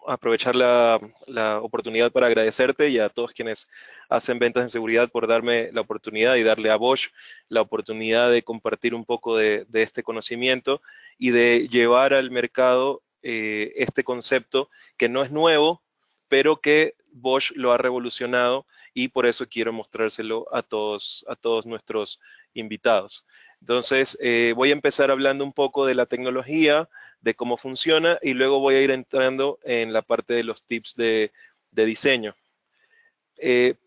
aprovechar la oportunidad para agradecerte y a todos quienes hacen ventas en seguridad por darme la oportunidad y darle a Bosch la oportunidad de compartir un poco de este conocimiento y de llevar al mercado este concepto que no es nuevo, pero que Bosch lo ha revolucionado y por eso quiero mostrárselo a todos nuestros invitados. Entonces, voy a empezar hablando un poco de la tecnología, de cómo funciona y luego voy a ir entrando en la parte de los tips de diseño.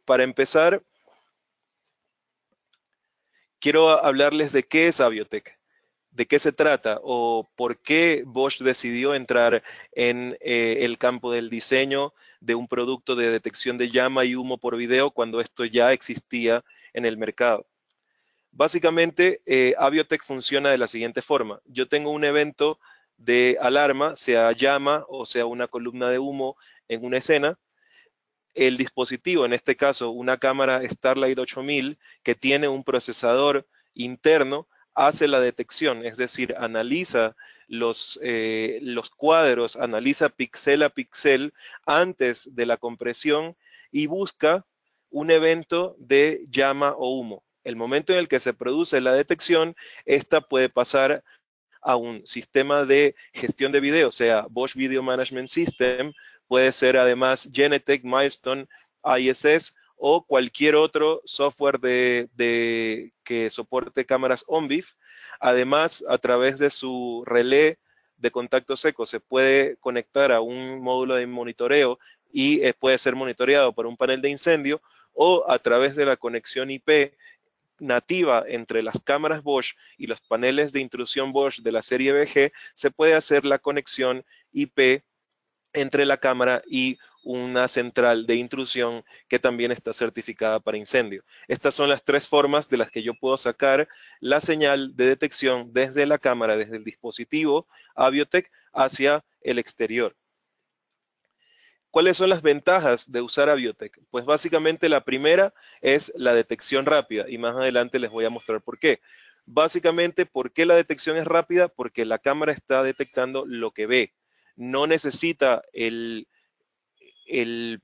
Para empezar, quiero hablarles de qué es Aviotec, de qué se trata o por qué Bosch decidió entrar en el campo del diseño de un producto de detección de llama y humo por video cuando esto ya existía en el mercado. Básicamente, Aviotec funciona de la siguiente forma. Yo tengo un evento de alarma, sea llama o sea una columna de humo en una escena. El dispositivo, en este caso una cámara Starlight 8000, que tiene un procesador interno, hace la detección, es decir, analiza los cuadros, analiza píxel a píxel antes de la compresión y busca un evento de llama o humo. El momento en el que se produce la detección, esta puede pasar a un sistema de gestión de video, sea Bosch Video Management System, puede ser además Genetec, Milestone, ISS o cualquier otro software que soporte cámaras ONVIF. Además, a través de su relé de contacto seco se puede conectar a un módulo de monitoreo y puede ser monitoreado por un panel de incendio o a través de la conexión IP nativa entre las cámaras Bosch y los paneles de intrusión Bosch de la serie BG, se puede hacer la conexión IP entre la cámara y una central de intrusión que también está certificada para incendio. Estas son las tres formas de las que yo puedo sacar la señal de detección desde la cámara, desde el dispositivo Aviotec hacia el exterior. ¿Cuáles son las ventajas de usar Aviotec? Pues básicamente la primera es la detección rápida y más adelante les voy a mostrar por qué. Básicamente, ¿por qué la detección es rápida? Porque la cámara está detectando lo que ve. No necesita el, el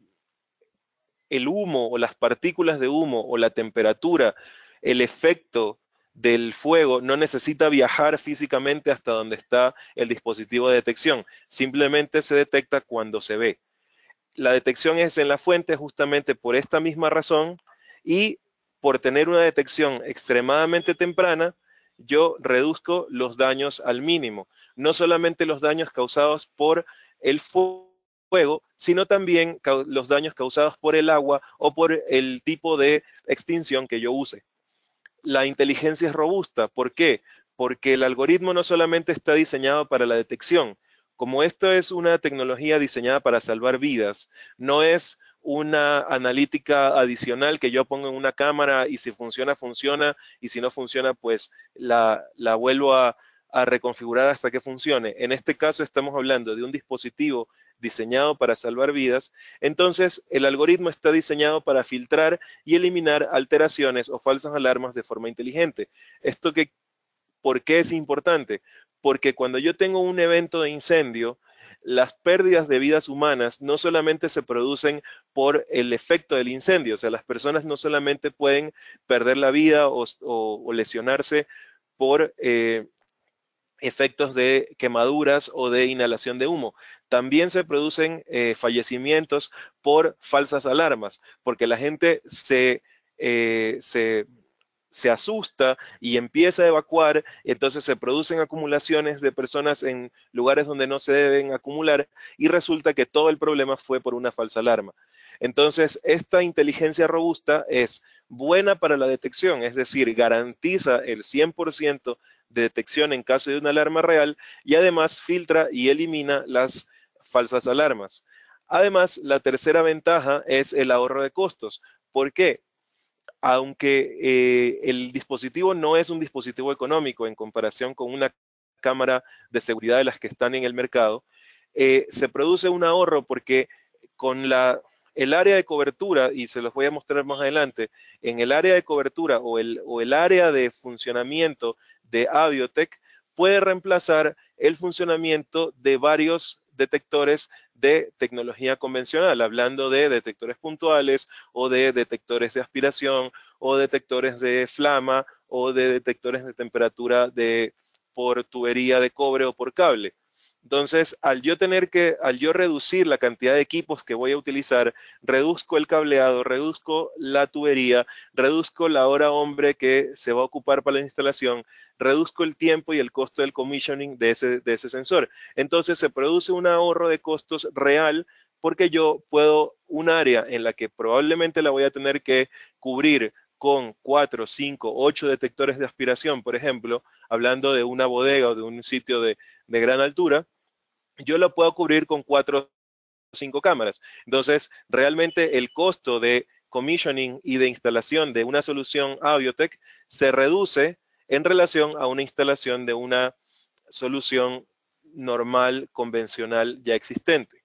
humo o las partículas de humo o la temperatura, el efecto del fuego no necesita viajar físicamente hasta donde está el dispositivo de detección. Simplemente se detecta cuando se ve. La detección es en la fuente justamente por esta misma razón y por tener una detección extremadamente temprana, yo reduzco los daños al mínimo. No solamente los daños causados por el fuego, sino también los daños causados por el agua o por el tipo de extinción que yo use. La inteligencia es robusta. ¿Por qué? Porque el algoritmo no solamente está diseñado para la detección. Como esto es una tecnología diseñada para salvar vidas, no es una analítica adicional que yo pongo en una cámara y si funciona, funciona, y si no funciona, pues la vuelvo a reconfigurar hasta que funcione. En este caso estamos hablando de un dispositivo diseñado para salvar vidas, entonces el algoritmo está diseñado para filtrar y eliminar alteraciones o falsas alarmas de forma inteligente. Esto que, ¿por qué es importante? Porque cuando yo tengo un evento de incendio, las pérdidas de vidas humanas no solamente se producen por el efecto del incendio, o sea, las personas no solamente pueden perder la vida o lesionarse por efectos de quemaduras o de inhalación de humo. También se producen fallecimientos por falsas alarmas, porque la gente se asusta y empieza a evacuar, entonces se producen acumulaciones de personas en lugares donde no se deben acumular y resulta que todo el problema fue por una falsa alarma. Entonces, esta inteligencia robusta es buena para la detección, es decir, garantiza el 100% de detección en caso de una alarma real y además filtra y elimina las falsas alarmas. Además, la tercera ventaja es el ahorro de costos. ¿Por qué? Aunque el dispositivo no es un dispositivo económico en comparación con una cámara de seguridad de las que están en el mercado, se produce un ahorro porque con el área de cobertura, y se los voy a mostrar más adelante, en el área de cobertura o el área de funcionamiento de Aviotec puede reemplazar el funcionamiento de detectores de tecnología convencional, hablando de detectores puntuales o de detectores de aspiración o detectores de flama o de detectores de temperatura por tubería de cobre o por cable. Entonces, al yo reducir la cantidad de equipos que voy a utilizar, reduzco el cableado, reduzco la tubería, reduzco la hora hombre que se va a ocupar para la instalación, reduzco el tiempo y el costo del commissioning de ese sensor. Entonces, se produce un ahorro de costos real porque yo puedo, un área en la que probablemente la voy a tener que cubrir con 4, 5, 8 detectores de aspiración, por ejemplo, hablando de una bodega o de un sitio de gran altura, yo lo puedo cubrir con 4 o 5 cámaras. Entonces, realmente el costo de commissioning y de instalación de una solución Aviotec se reduce en relación a una instalación de una solución normal, convencional, ya existente.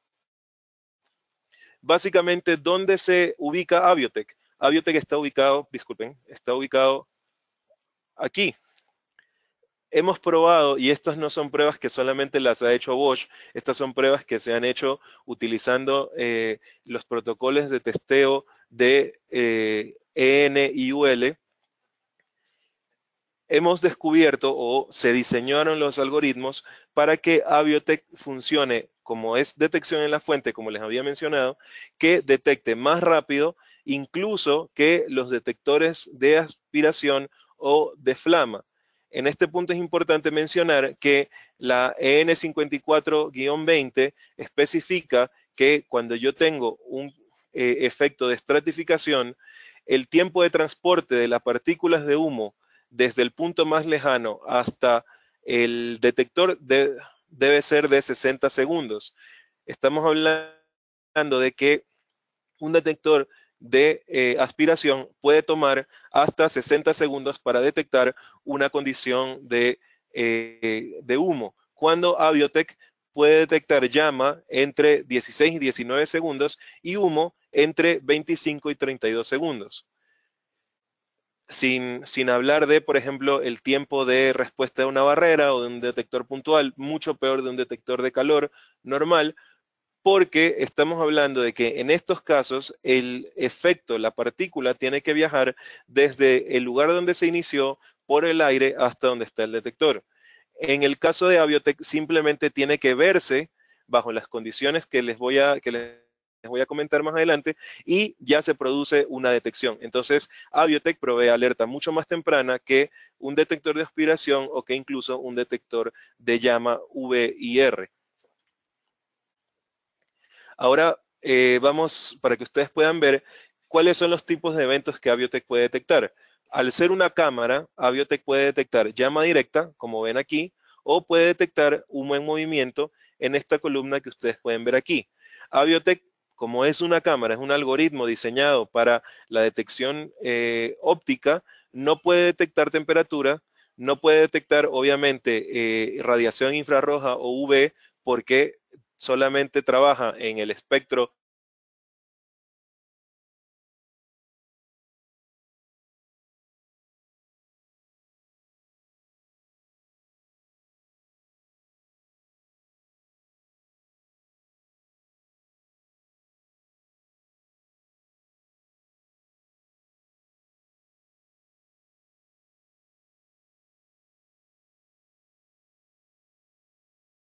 Básicamente, ¿dónde se ubica Aviotec? Aviotec está ubicado, disculpen, está ubicado aquí. Hemos probado, y estas no son pruebas que solamente las ha hecho Bosch, estas son pruebas que se han hecho utilizando los protocolos de testeo de EN y UL. Hemos descubierto o se diseñaron los algoritmos para que Aviotec funcione como es detección en la fuente, como les había mencionado, que detecte más rápido incluso que los detectores de aspiración o de flama. En este punto es importante mencionar que la EN54-20 especifica que cuando yo tengo un efecto de estratificación, el tiempo de transporte de las partículas de humo desde el punto más lejano hasta el detector debe ser de 60 segundos. Estamos hablando de que un detector de aspiración puede tomar hasta 60 segundos para detectar una condición de humo, cuando Aviotec puede detectar llama entre 16 y 19 segundos y humo entre 25 y 32 segundos. Sin hablar de, por ejemplo, el tiempo de respuesta de una barrera o de un detector puntual, mucho peor de un detector de calor normal, porque estamos hablando de que en estos casos el efecto, la partícula, tiene que viajar desde el lugar donde se inició por el aire hasta donde está el detector. En el caso de Aviotec, simplemente tiene que verse bajo las condiciones que les voy a comentar más adelante y ya se produce una detección. Entonces, Aviotec provee alerta mucho más temprana que un detector de aspiración o que incluso un detector de llama VIR. Ahora vamos para que ustedes puedan ver cuáles son los tipos de eventos que Aviotec puede detectar. Al ser una cámara, Aviotec puede detectar llama directa, como ven aquí, o puede detectar humo en movimiento en esta columna que ustedes pueden ver aquí. Aviotec, como es una cámara, es un algoritmo diseñado para la detección óptica, no puede detectar temperatura, no puede detectar, obviamente, radiación infrarroja o UV, porque solamente trabaja en el espectro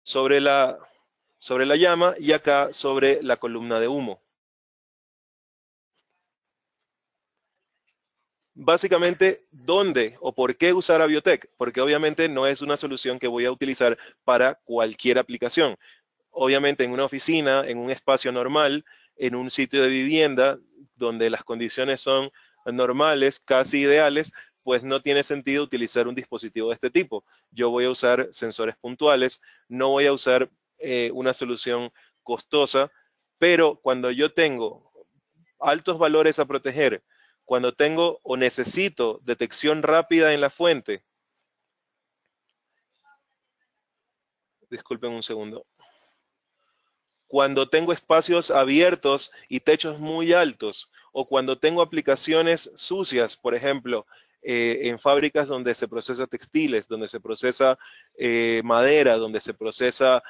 sobre la llama y acá sobre la columna de humo. Básicamente, ¿dónde o por qué usar Aviotec? Porque obviamente no es una solución que voy a utilizar para cualquier aplicación. Obviamente en una oficina, en un espacio normal, en un sitio de vivienda donde las condiciones son normales, casi ideales, pues no tiene sentido utilizar un dispositivo de este tipo. Yo voy a usar sensores puntuales, no voy a usar una solución costosa, pero cuando yo tengo altos valores a proteger, cuando tengo o necesito detección rápida en la fuente, disculpen un segundo, cuando tengo espacios abiertos y techos muy altos, o cuando tengo aplicaciones sucias, por ejemplo, en fábricas donde se procesa textiles, donde se procesa madera, donde se procesa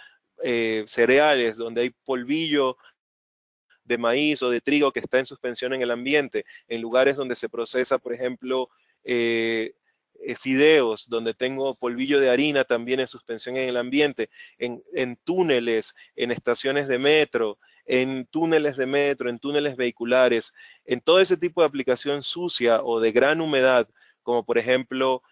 cereales, donde hay polvillo de maíz o de trigo que está en suspensión en el ambiente, en lugares donde se procesa, por ejemplo, fideos, donde tengo polvillo de harina también en suspensión en el ambiente, en túneles, en estaciones de metro, en túneles de metro, en túneles vehiculares, en todo ese tipo de aplicación sucia o de gran humedad, como por ejemplo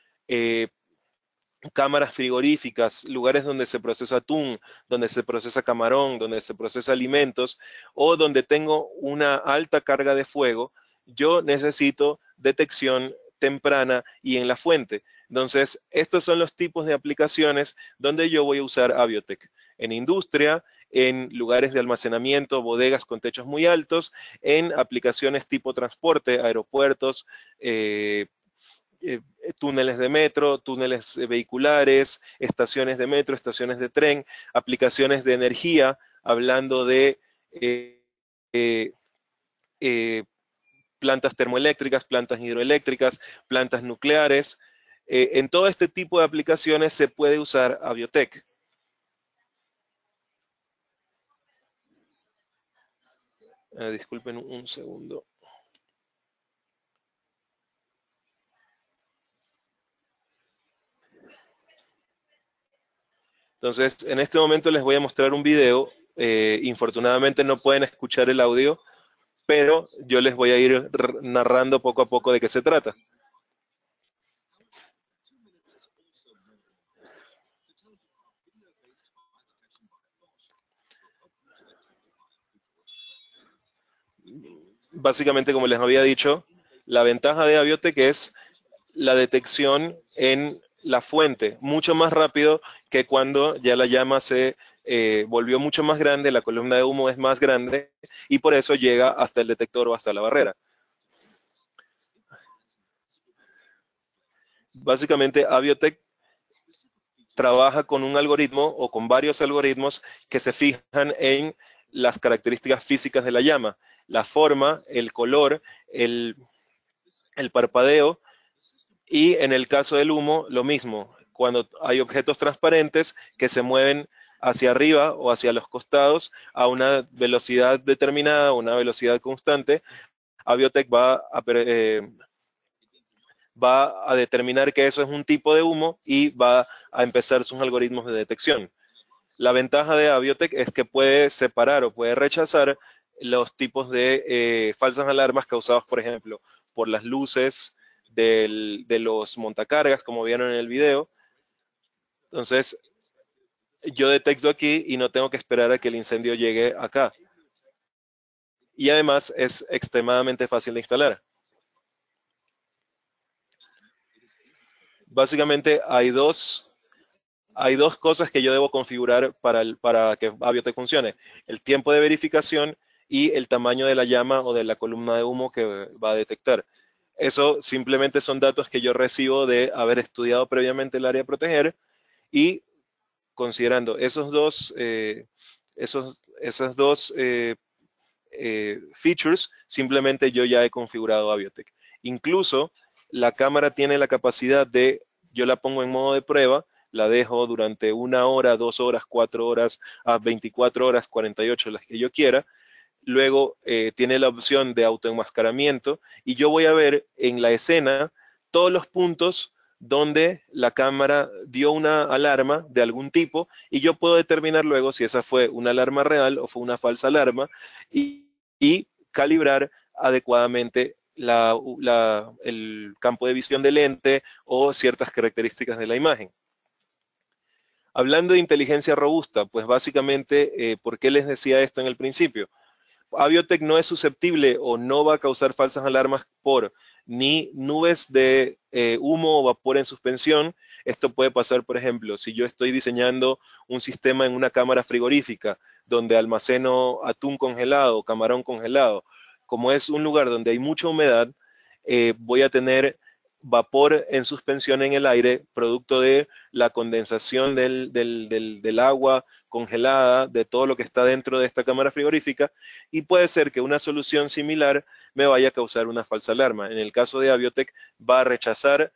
cámaras frigoríficas, lugares donde se procesa atún, donde se procesa camarón, donde se procesa alimentos, o donde tengo una alta carga de fuego, yo necesito detección temprana y en la fuente. Entonces, estos son los tipos de aplicaciones donde yo voy a usar Aviotec. En industria, en lugares de almacenamiento, bodegas con techos muy altos, en aplicaciones tipo transporte, aeropuertos, túneles de metro, túneles vehiculares, estaciones de metro, estaciones de tren, aplicaciones de energía, hablando de eh, eh, plantas termoeléctricas, plantas hidroeléctricas, plantas nucleares. En todo este tipo de aplicaciones se puede usar Aviotec. Disculpen un segundo. Entonces, en este momento les voy a mostrar un video. Infortunadamente no pueden escuchar el audio, pero yo les voy a ir narrando poco a poco de qué se trata. Básicamente, como les había dicho, la ventaja de Aviotec es la detección en la fuente, mucho más rápido que cuando ya la llama se volvió mucho más grande, la columna de humo es más grande y por eso llega hasta el detector o hasta la barrera. Básicamente, Aviotec trabaja con un algoritmo o con varios algoritmos que se fijan en las características físicas de la llama, la forma, el color, el parpadeo. Y en el caso del humo, lo mismo. Cuando hay objetos transparentes que se mueven hacia arriba o hacia los costados a una velocidad determinada, una velocidad constante, Aviotec va a determinar que eso es un tipo de humo y va a empezar sus algoritmos de detección. La ventaja de Aviotec es que puede separar o puede rechazar los tipos de falsas alarmas causadas, por ejemplo, por las luces de los montacargas, como vieron en el video. Entonces, yo detecto aquí y no tengo que esperar a que el incendio llegue acá. Y además es extremadamente fácil de instalar. Básicamente hay dos cosas que yo debo configurar para que Aviotec funcione. El tiempo de verificación y el tamaño de la llama o de la columna de humo que va a detectar. Eso simplemente son datos que yo recibo de haber estudiado previamente el área a proteger y considerando esos dos features, simplemente yo ya he configurado Aviotec. Incluso la cámara tiene la capacidad de, yo la pongo en modo de prueba, la dejo durante 1 hora, 2 horas, 4 horas, a 24 horas, 48, las que yo quiera. Luego tiene la opción de autoenmascaramiento y yo voy a ver en la escena todos los puntos donde la cámara dio una alarma de algún tipo y yo puedo determinar luego si esa fue una alarma real o fue una falsa alarma y calibrar adecuadamente el campo de visión del lente o ciertas características de la imagen. Hablando de inteligencia robusta, pues básicamente, ¿por qué les decía esto en el principio? Aviotec no es susceptible o no va a causar falsas alarmas por ni nubes de humo o vapor en suspensión. Esto puede pasar, por ejemplo, si yo estoy diseñando un sistema en una cámara frigorífica donde almaceno atún congelado o camarón congelado. Como es un lugar donde hay mucha humedad, voy a tener vapor en suspensión en el aire, producto de la condensación del agua congelada, de todo lo que está dentro de esta cámara frigorífica, y puede ser que una solución similar me vaya a causar una falsa alarma. En el caso de Aviotec, va a rechazar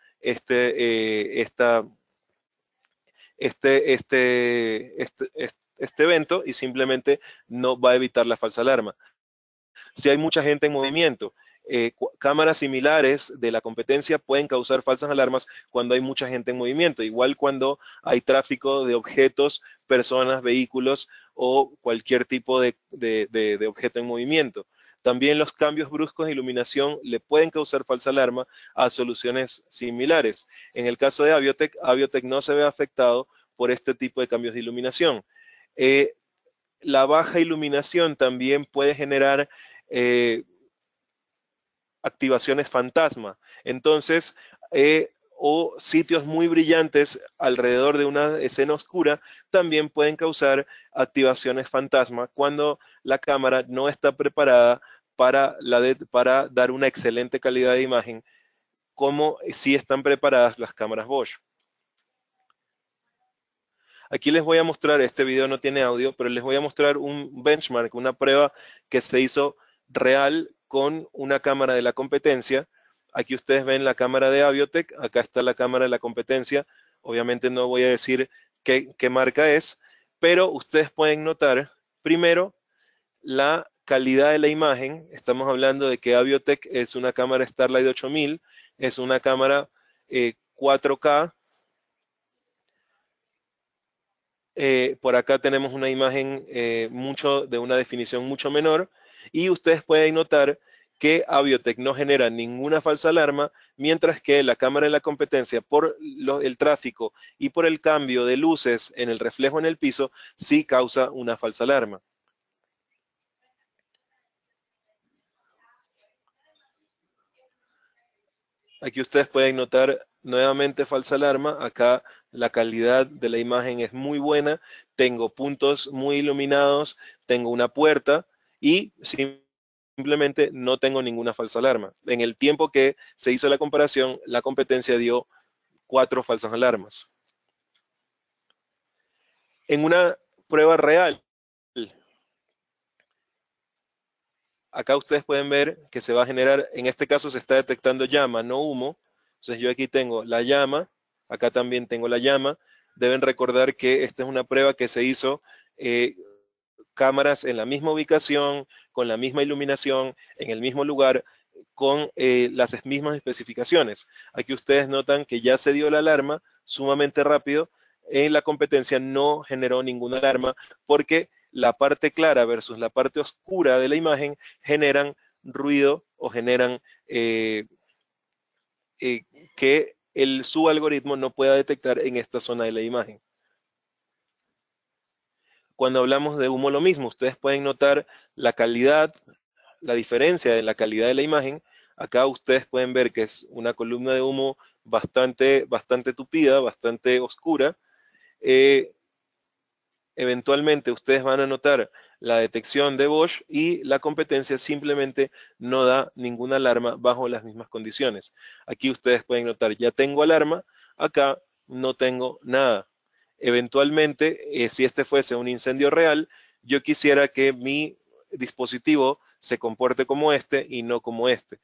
este evento y simplemente no va a evitar la falsa alarma. Si hay mucha gente en movimiento, cámaras similares de la competencia pueden causar falsas alarmas cuando hay mucha gente en movimiento, igual cuando hay tráfico de objetos, personas, vehículos o cualquier tipo de objeto en movimiento. También los cambios bruscos de iluminación le pueden causar falsa alarma a soluciones similares. En el caso de Aviotec no se ve afectado por este tipo de cambios de iluminación. La baja iluminación también puede generar activaciones fantasma. Entonces, o sitios muy brillantes alrededor de una escena oscura también pueden causar activaciones fantasma cuando la cámara no está preparada para dar una excelente calidad de imagen, como si están preparadas las cámaras Bosch. Aquí les voy a mostrar, este video no tiene audio, pero les voy a mostrar un benchmark, una prueba que se hizo real con una cámara de la competencia. Aquí ustedes ven la cámara de Aviotec, acá está la cámara de la competencia. Obviamente no voy a decir qué marca es, pero ustedes pueden notar, primero, la calidad de la imagen. Estamos hablando de que Aviotec es una cámara Starlight 8000, es una cámara 4K. Por acá tenemos una imagen de una definición mucho menor y ustedes pueden notar que Aviotec no genera ninguna falsa alarma, mientras que la cámara de la competencia, por el tráfico y por el cambio de luces en el reflejo en el piso, sí causa una falsa alarma. Aquí ustedes pueden notar nuevamente falsa alarma. Acá la calidad de la imagen es muy buena. Tengo puntos muy iluminados, tengo una puerta y simplemente no tengo ninguna falsa alarma. En el tiempo que se hizo la comparación, la competencia dio 4 falsas alarmas. En una prueba real, acá ustedes pueden ver que se va a generar, en este caso se está detectando llama, no humo. Entonces yo aquí tengo la llama, acá también tengo la llama. Deben recordar que esta es una prueba que se hizo cámaras en la misma ubicación, con la misma iluminación, en el mismo lugar, con las mismas especificaciones. Aquí ustedes notan que ya se dio la alarma sumamente rápido. En la competencia no generó ninguna alarma porque la parte clara versus la parte oscura de la imagen generan ruido o generan que su algoritmo no pueda detectar en esta zona de la imagen. Cuando hablamos de humo, lo mismo. Ustedes pueden notar la calidad, la diferencia de la calidad de la imagen. Acá ustedes pueden ver que es una columna de humo bastante tupida, bastante oscura. Eventualmente ustedes van a notar la detección de Bosch y la competencia simplemente no da ninguna alarma bajo las mismas condiciones. Aquí ustedes pueden notar, ya tengo alarma, acá no tengo nada. Eventualmente, si este fuese un incendio real, yo quisiera que mi dispositivo se comporte como este y no como este.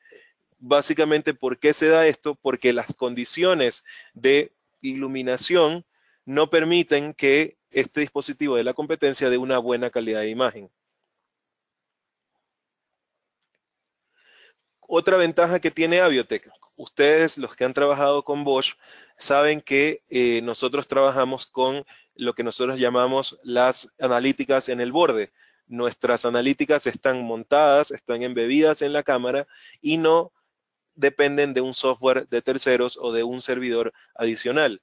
Básicamente, ¿por qué se da esto? Porque las condiciones de iluminación no permiten que este dispositivo de la competencia dé una buena calidad de imagen. Otra ventaja que tiene Aviotec, ustedes los que han trabajado con Bosch saben que nosotros trabajamos con lo que nosotros llamamos las analíticas en el borde. Nuestras analíticas están montadas, están embebidas en la cámara y no dependen de un software de terceros o de un servidor adicional.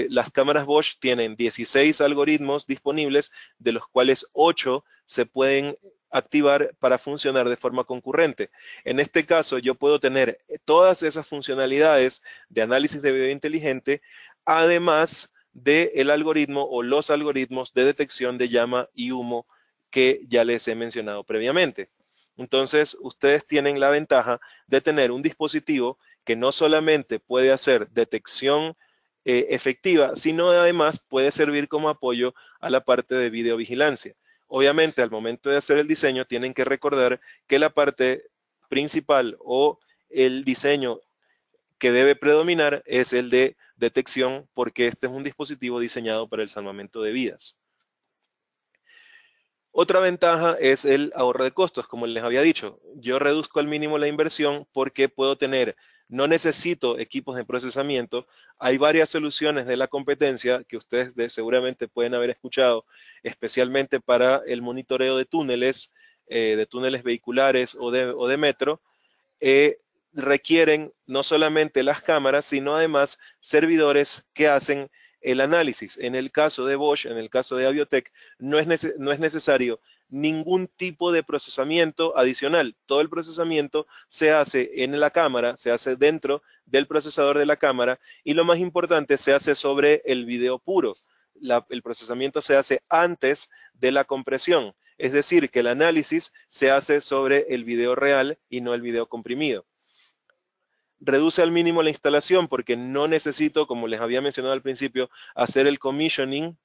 Las cámaras Bosch tienen 16 algoritmos disponibles, de los cuales 8 se pueden activar para funcionar de forma concurrente. En este caso, yo puedo tener todas esas funcionalidades de análisis de video inteligente, además del algoritmo o los algoritmos de detección de llama y humo que ya les he mencionado previamente. Entonces, ustedes tienen la ventaja de tener un dispositivo que no solamente puede hacer detección efectiva, sino además puede servir como apoyo a la parte de videovigilancia. Obviamente, al momento de hacer el diseño, tienen que recordar que la parte principal o el diseño que debe predominar es el de detección, porque este es un dispositivo diseñado para el salvamento de vidas. Otra ventaja es el ahorro de costos, como les había dicho. Yo reduzco al mínimo la inversión porque puedo tener, no necesito equipos de procesamiento. Hay varias soluciones de la competencia que ustedes seguramente pueden haber escuchado, especialmente para el monitoreo de túneles vehiculares o de metro. Requieren no solamente las cámaras, sino además servidores que hacen el análisis. En el caso de Bosch, en el caso de Aviotec, no es necesario ningún tipo de procesamiento adicional. Todo el procesamiento se hace en la cámara, se hace dentro del procesador de la cámara y lo más importante, se hace sobre el video puro. El procesamiento se hace antes de la compresión. Es decir, que el análisis se hace sobre el video real y no el video comprimido. Reduce al mínimo la instalación porque no necesito, como les había mencionado al principio, hacer el commissioning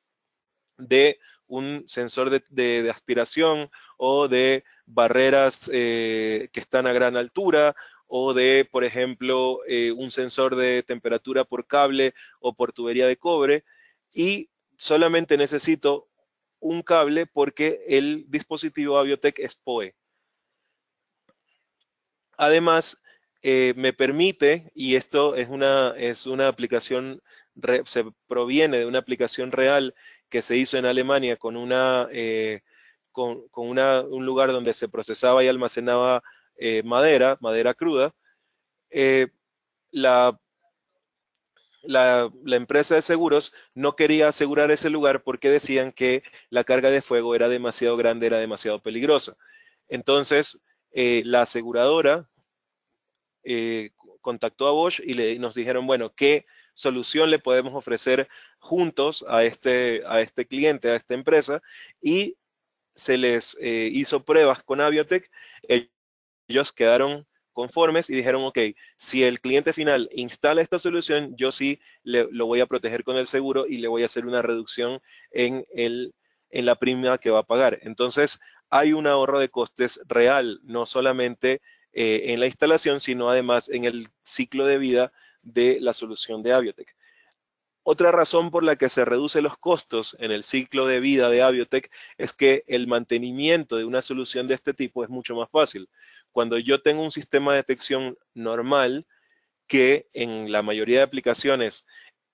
de un sensor de aspiración o de barreras que están a gran altura o de, por ejemplo, un sensor de temperatura por cable o por tubería de cobre, y solamente necesito un cable porque el dispositivo Aviotec es PoE. Además, me permite, y esto es una aplicación, se proviene de una aplicación real que se hizo en Alemania con un lugar donde se procesaba y almacenaba madera cruda. Eh, la, la empresa de seguros no quería asegurar ese lugar porque decían que la carga de fuego era demasiado grande, era demasiado peligrosa. Entonces, la aseguradora eh, contactó a Bosch y nos dijeron, bueno, ¿qué solución le podemos ofrecer juntos a este cliente, a esta empresa? Y se les hizo pruebas con Aviotec. Ellos quedaron conformes y dijeron, ok, si el cliente final instala esta solución, yo sí lo voy a proteger con el seguro y le voy a hacer una reducción en la prima que va a pagar. Entonces, hay un ahorro de costes real, no solamente en la instalación, sino además en el ciclo de vida de la solución de Aviotec. Otra razón por la que se reducen los costos en el ciclo de vida de Aviotec es que el mantenimiento de una solución de este tipo es mucho más fácil. Cuando yo tengo un sistema de detección normal, que en la mayoría de aplicaciones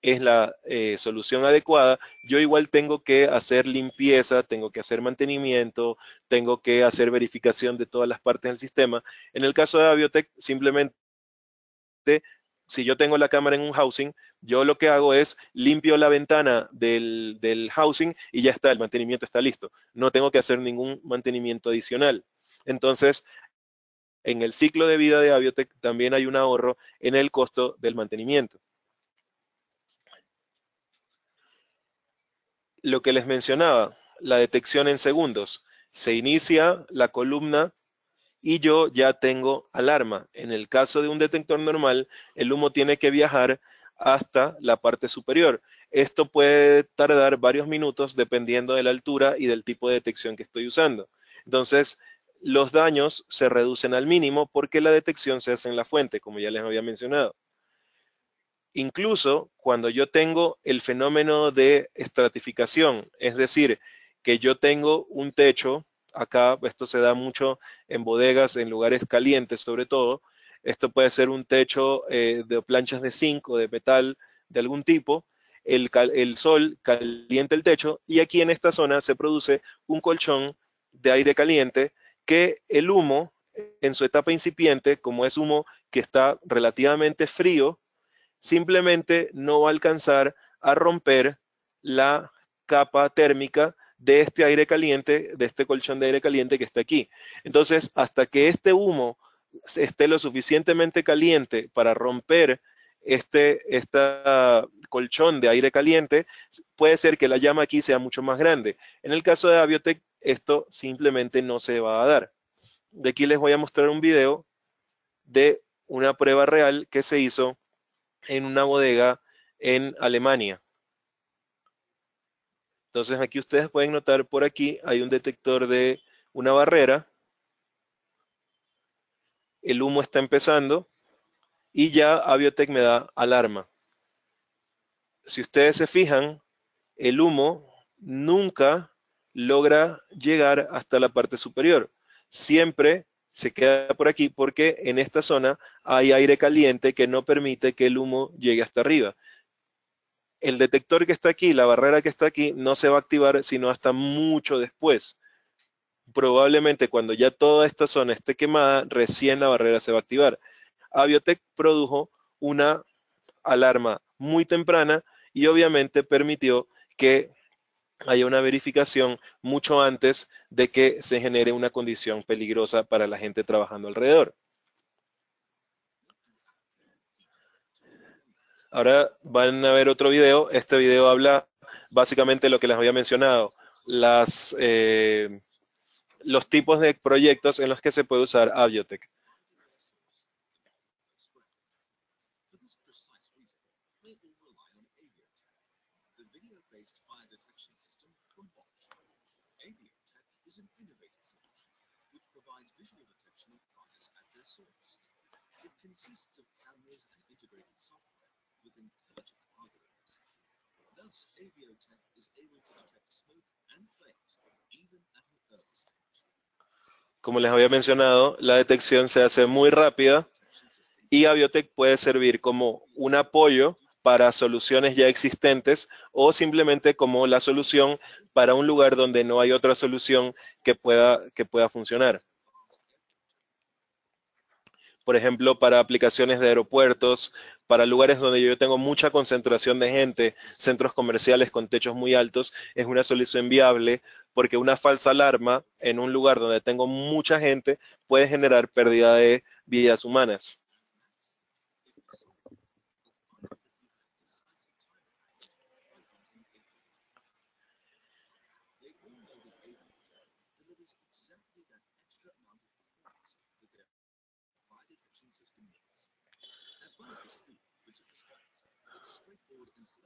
es la solución adecuada, yo igual tengo que hacer limpieza, tengo que hacer mantenimiento, tengo que hacer verificación de todas las partes del sistema. En el caso de Aviotec, simplemente, si yo tengo la cámara en un housing, yo lo que hago es limpio la ventana del housing y ya está, el mantenimiento está listo. No tengo que hacer ningún mantenimiento adicional. Entonces, en el ciclo de vida de Aviotec también hay un ahorro en el costo del mantenimiento. Lo que les mencionaba, la detección en segundos. Se inicia la columna y yo ya tengo alarma. En el caso de un detector normal, el humo tiene que viajar hasta la parte superior. Esto puede tardar varios minutos dependiendo de la altura y del tipo de detección que estoy usando. Entonces, los daños se reducen al mínimo porque la detección se hace en la fuente, como ya les había mencionado. Incluso cuando yo tengo el fenómeno de estratificación, es decir, que yo tengo un techo, acá esto se da mucho en bodegas, en lugares calientes sobre todo, esto puede ser un techo de planchas de zinc o de metal de algún tipo, el sol calienta el techo y aquí en esta zona se produce un colchón de aire caliente que el humo en su etapa incipiente, como es humo que está relativamente frío, simplemente no va a alcanzar a romper la capa térmica de este aire caliente, de este colchón de aire caliente que está aquí. Entonces, hasta que este humo esté lo suficientemente caliente para romper este colchón de aire caliente, puede ser que la llama aquí sea mucho más grande. En el caso de Aviotec, esto simplemente no se va a dar. De aquí les voy a mostrar un video de una prueba real que se hizo en una bodega en Alemania. Entonces aquí ustedes pueden notar por aquí hay un detector de una barrera, el humo está empezando y ya Aviotec me da alarma. Si ustedes se fijan, el humo nunca logra llegar hasta la parte superior. Siempre se queda por aquí porque en esta zona hay aire caliente que no permite que el humo llegue hasta arriba. El detector que está aquí, la barrera que está aquí, no se va a activar sino hasta mucho después. Probablemente cuando ya toda esta zona esté quemada, recién la barrera se va a activar. Aviotec produjo una alarma muy temprana y obviamente permitió que haya una verificación mucho antes de que se genere una condición peligrosa para la gente trabajando alrededor. Ahora van a ver otro video. Este video habla básicamente de lo que les había mencionado, los tipos de proyectos en los que se puede usar Aviotec. Como les había mencionado, la detección se hace muy rápida y Aviotec puede servir como un apoyo para soluciones ya existentes o simplemente como la solución para un lugar donde no hay otra solución que pueda funcionar. Por ejemplo, para aplicaciones de aeropuertos, para lugares donde yo tengo mucha concentración de gente, centros comerciales con techos muy altos, es una solución viable porque una falsa alarma en un lugar donde tengo mucha gente puede generar pérdida de vidas humanas.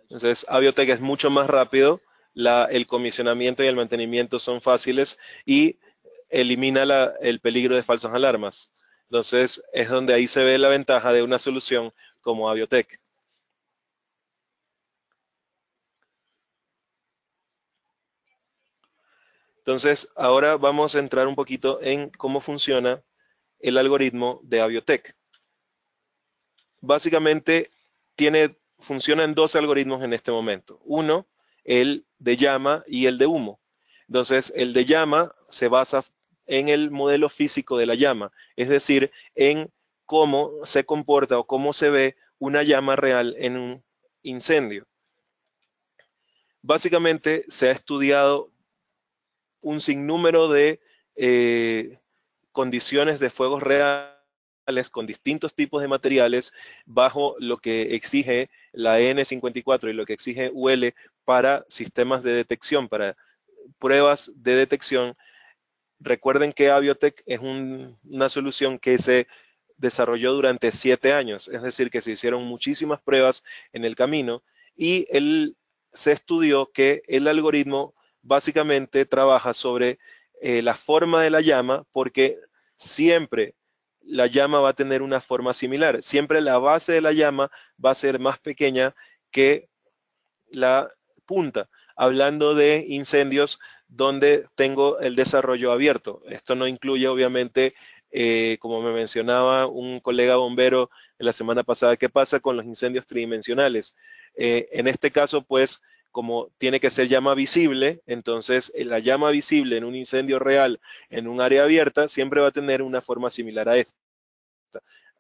Entonces, Aviotec es mucho más rápido, el comisionamiento y el mantenimiento son fáciles y elimina el peligro de falsas alarmas. Entonces, es donde ahí se ve la ventaja de una solución como Aviotec. Entonces, ahora vamos a entrar un poquito en cómo funciona el algoritmo de Aviotec. Básicamente, funcionan dos algoritmos en este momento. Uno, el de llama y el de humo. Entonces, el de llama se basa en el modelo físico de la llama, es decir, en cómo se comporta o cómo se ve una llama real en un incendio. Básicamente, se ha estudiado un sinnúmero de condiciones de fuegos reales con distintos tipos de materiales bajo lo que exige la N54 y lo que exige UL para sistemas de detección, para pruebas de detección. Recuerden que Aviotec es una solución que se desarrolló durante 7 años, es decir, que se hicieron muchísimas pruebas en el camino y se estudió que el algoritmo básicamente trabaja sobre la forma de la llama porque siempre la llama va a tener una forma similar, siempre la base de la llama va a ser más pequeña que la punta, hablando de incendios donde tengo el desarrollo abierto. Esto no incluye, obviamente, como me mencionaba un colega bombero la semana pasada, qué pasa con los incendios tridimensionales. En este caso, pues, como tiene que ser llama visible, entonces la llama visible en un incendio real, en un área abierta, siempre va a tener una forma similar a esta,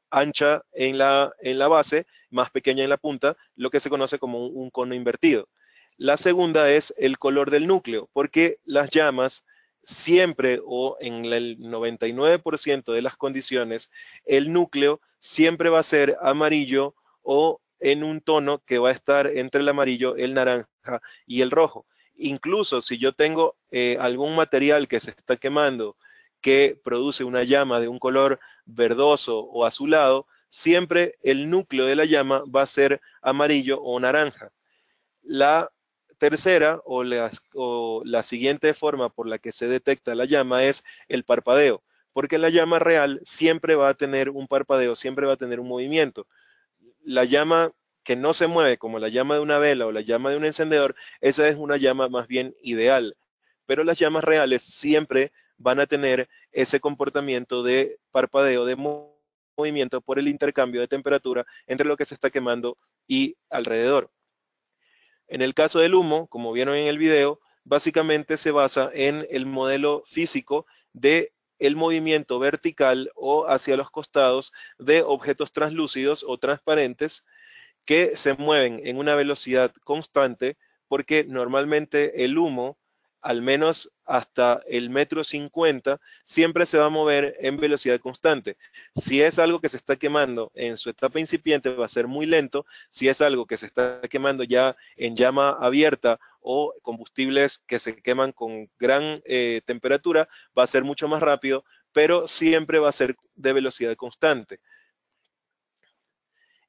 ancha en la base, más pequeña en la punta, lo que se conoce como un cono invertido. La segunda es el color del núcleo, porque las llamas siempre o en el 99% de las condiciones, el núcleo siempre va a ser amarillo o en un tono que va a estar entre el amarillo, el naranja y el rojo. Incluso si yo tengo algún material que se está quemando que produce una llama de un color verdoso o azulado, siempre el núcleo de la llama va a ser amarillo o naranja. La tercera o la siguiente forma por la que se detecta la llama es el parpadeo, porque la llama real siempre va a tener un parpadeo, siempre va a tener un movimiento. La llama que no se mueve, como la llama de una vela o la llama de un encendedor, esa es una llama más bien ideal. pero las llamas reales siempre van a tener ese comportamiento de parpadeo, de movimiento por el intercambio de temperatura entre lo que se está quemando y alrededor. En el caso del humo, como vieron en el video, básicamente se basa en el modelo físico de el movimiento vertical o hacia los costados de objetos translúcidos o transparentes que se mueven en una velocidad constante, porque normalmente el humo, al menos hasta el 1,50 m, siempre se va a mover en velocidad constante. Si es algo que se está quemando en su etapa incipiente, va a ser muy lento. Si es algo que se está quemando ya en llama abierta o combustibles que se queman con gran temperatura, va a ser mucho más rápido, pero siempre va a ser de velocidad constante.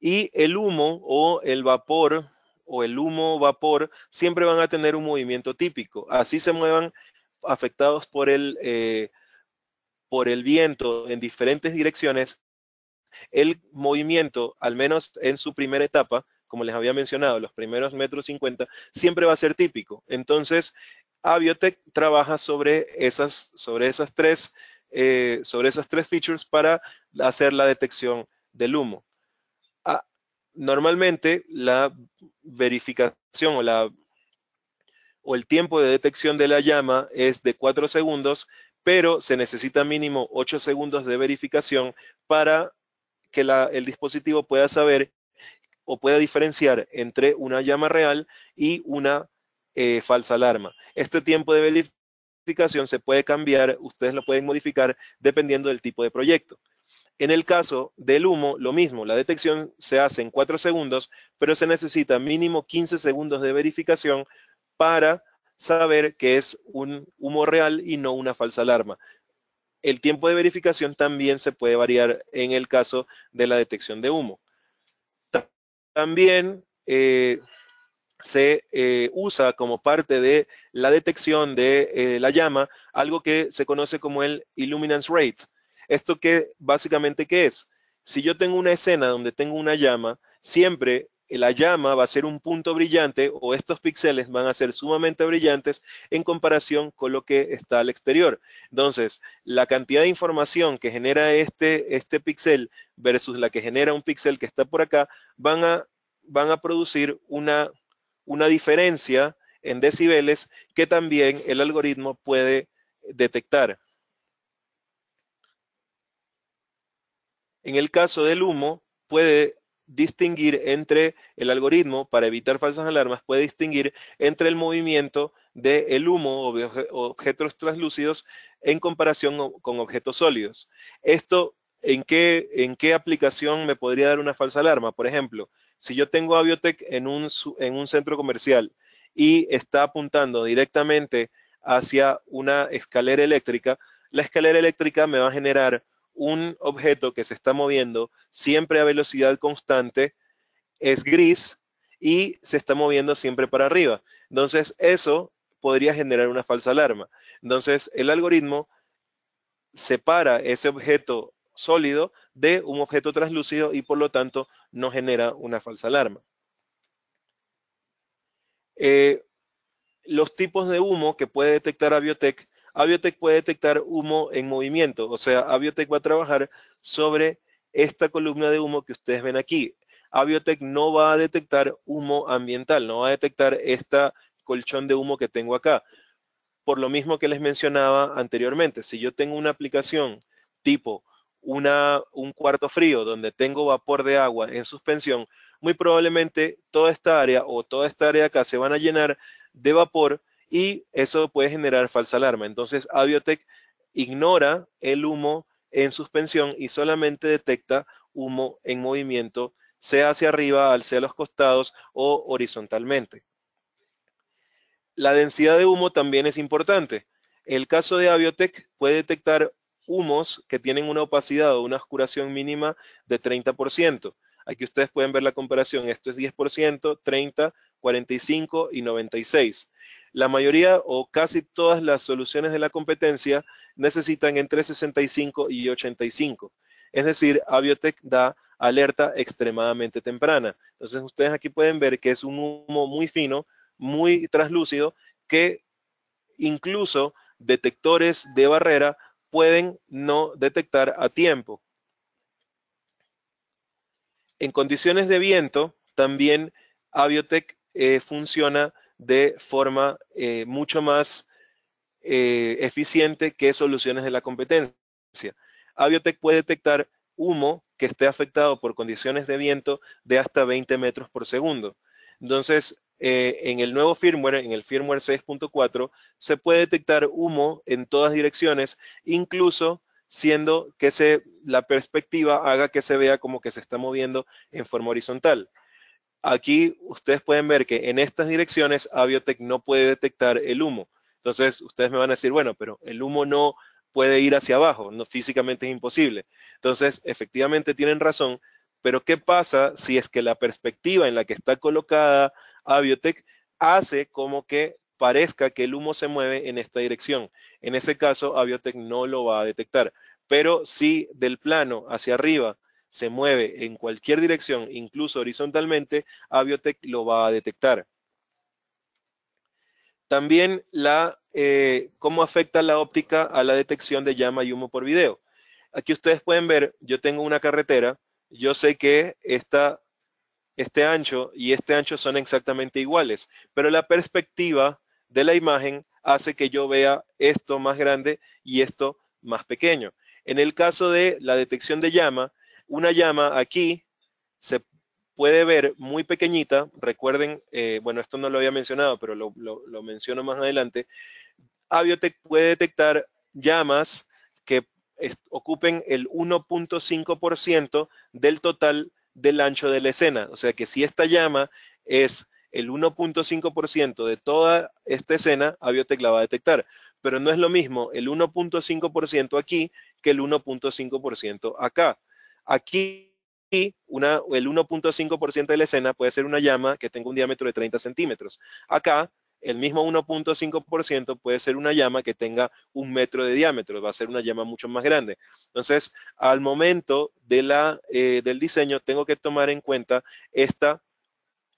Y el humo o el vapor o el humo vapor siempre van a tener un movimiento típico. Así se muevan afectados por el viento en diferentes direcciones, el movimiento, al menos en su primera etapa, como les había mencionado, los primeros 1,50 m, siempre va a ser típico. Entonces, Aviotec trabaja sobre esas tres features para hacer la detección del humo. Normalmente la verificación o el tiempo de detección de la llama es de 4 segundos, pero se necesita mínimo 8 segundos de verificación para que el dispositivo pueda saber o pueda diferenciar entre una llama real y una falsa alarma. Este tiempo de verificación se puede cambiar, ustedes lo pueden modificar dependiendo del tipo de proyecto. En el caso del humo, lo mismo, la detección se hace en 4 segundos, pero se necesita mínimo 15 segundos de verificación para saber que es un humo real y no una falsa alarma. El tiempo de verificación también se puede variar en el caso de la detección de humo. También se usa como parte de la detección de la llama algo que se conoce como el illuminance rate. ¿Esto básicamente qué es? Si yo tengo una escena donde tengo una llama, siempre la llama va a ser un punto brillante o estos píxeles van a ser sumamente brillantes en comparación con lo que está al exterior. Entonces, la cantidad de información que genera este píxel versus la que genera un píxel que está por acá van a producir una diferencia en decibeles que también el algoritmo puede detectar. En el caso del humo, puede distinguir entre el algoritmo, para evitar falsas alarmas, puede distinguir entre el movimiento del humo o objetos translúcidos en comparación con objetos sólidos. Esto, ¿en qué aplicación me podría dar una falsa alarma? Por ejemplo, si yo tengo Aviotec en un centro comercial y está apuntando directamente hacia una escalera eléctrica, la escalera eléctrica me va a generar un objeto que se está moviendo siempre a velocidad constante, es gris y se está moviendo siempre para arriba. Entonces, eso podría generar una falsa alarma. Entonces, el algoritmo separa ese objeto sólido de un objeto translúcido y por lo tanto no genera una falsa alarma. Los tipos de humo que puede detectar Aviotec. Aviotec puede detectar humo en movimiento, o sea, Aviotec va a trabajar sobre esta columna de humo que ustedes ven aquí. Aviotec no va a detectar humo ambiental, no va a detectar esta colchón de humo que tengo acá. Por lo mismo que les mencionaba anteriormente, si yo tengo una aplicación tipo un cuarto frío donde tengo vapor de agua en suspensión, muy probablemente toda esta área o toda esta área acá se van a llenar de vapor y eso puede generar falsa alarma. Entonces, Aviotec ignora el humo en suspensión y solamente detecta humo en movimiento, sea hacia arriba, hacia los costados o horizontalmente. La densidad de humo también es importante. El caso de Aviotec puede detectar humos que tienen una opacidad o una oscuración mínima de 30%. Aquí ustedes pueden ver la comparación. Esto es 10%, 30, 45 y 96. La mayoría o casi todas las soluciones de la competencia necesitan entre 65 y 85. Es decir, Aviotec da alerta extremadamente temprana. Entonces ustedes aquí pueden ver que es un humo muy fino, muy translúcido, que incluso detectores de barrera pueden no detectar a tiempo. En condiciones de viento, también Aviotec funciona de forma mucho más eficiente que soluciones de la competencia. Aviotec puede detectar humo que esté afectado por condiciones de viento de hasta 20 metros por segundo. Entonces, en el nuevo firmware, en el firmware 6.4, se puede detectar humo en todas direcciones, incluso siendo que la perspectiva haga que se vea como que se está moviendo en forma horizontal. Aquí ustedes pueden ver que en estas direcciones Aviotec no puede detectar el humo. Entonces ustedes me van a decir, bueno, pero el humo no puede ir hacia abajo, no, físicamente es imposible. Entonces, efectivamente tienen razón, pero ¿qué pasa si es que la perspectiva en la que está colocada Aviotec hace como que parezca que el humo se mueve en esta dirección? En ese caso, Aviotec no lo va a detectar. Pero si del plano hacia arriba se mueve en cualquier dirección, incluso horizontalmente, Aviotec lo va a detectar. También cómo afecta la óptica a la detección de llama y humo por video. Aquí ustedes pueden ver, yo tengo una carretera, yo sé que este ancho y este ancho son exactamente iguales, pero la perspectiva de la imagen hace que yo vea esto más grande y esto más pequeño. En el caso de la detección de llama, una llama aquí se puede ver muy pequeñita. Recuerden, bueno, esto no lo había mencionado, pero lo menciono más adelante. Aviotec puede detectar llamas que ocupen el 1.5% del total del ancho de la escena. O sea que si esta llama es el 1.5% de toda esta escena, Aviotec la va a detectar. Pero no es lo mismo el 1.5% aquí que el 1.5% acá. Aquí el 1.5% de la escena puede ser una llama que tenga un diámetro de 30 centímetros. Acá el mismo 1.5% puede ser una llama que tenga 1 metro de diámetro, va a ser una llama mucho más grande. Entonces, al momento del diseño, tengo que tomar en cuenta esta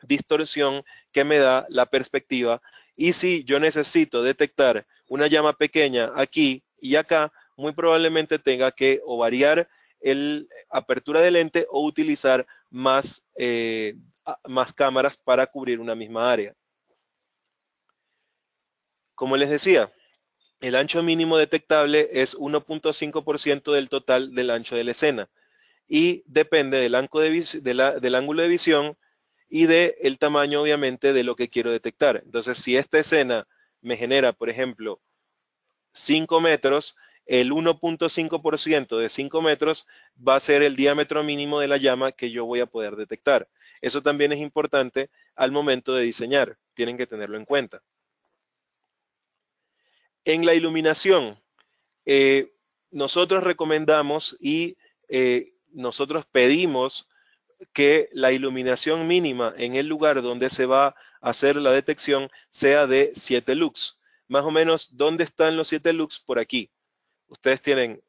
distorsión que me da la perspectiva. Y si yo necesito detectar una llama pequeña aquí y acá, muy probablemente tenga que o variar la apertura de lente o utilizar más cámaras para cubrir una misma área. Como les decía, el ancho mínimo detectable es 1.5% del total del ancho de la escena y depende del ángulo de visión y del tamaño, obviamente, de lo que quiero detectar. Entonces, si esta escena me genera, por ejemplo, 5 metros, el 1.5% de 5 metros va a ser el diámetro mínimo de la llama que yo voy a poder detectar. Eso también es importante al momento de diseñar. Tienen que tenerlo en cuenta. En la iluminación, eh, nosotros recomendamos y nosotros pedimos que la iluminación mínima en el lugar donde se va a hacer la detección sea de 7 lux. Más o menos, ¿dónde están los 7 lux? Por aquí. Ustedes tienen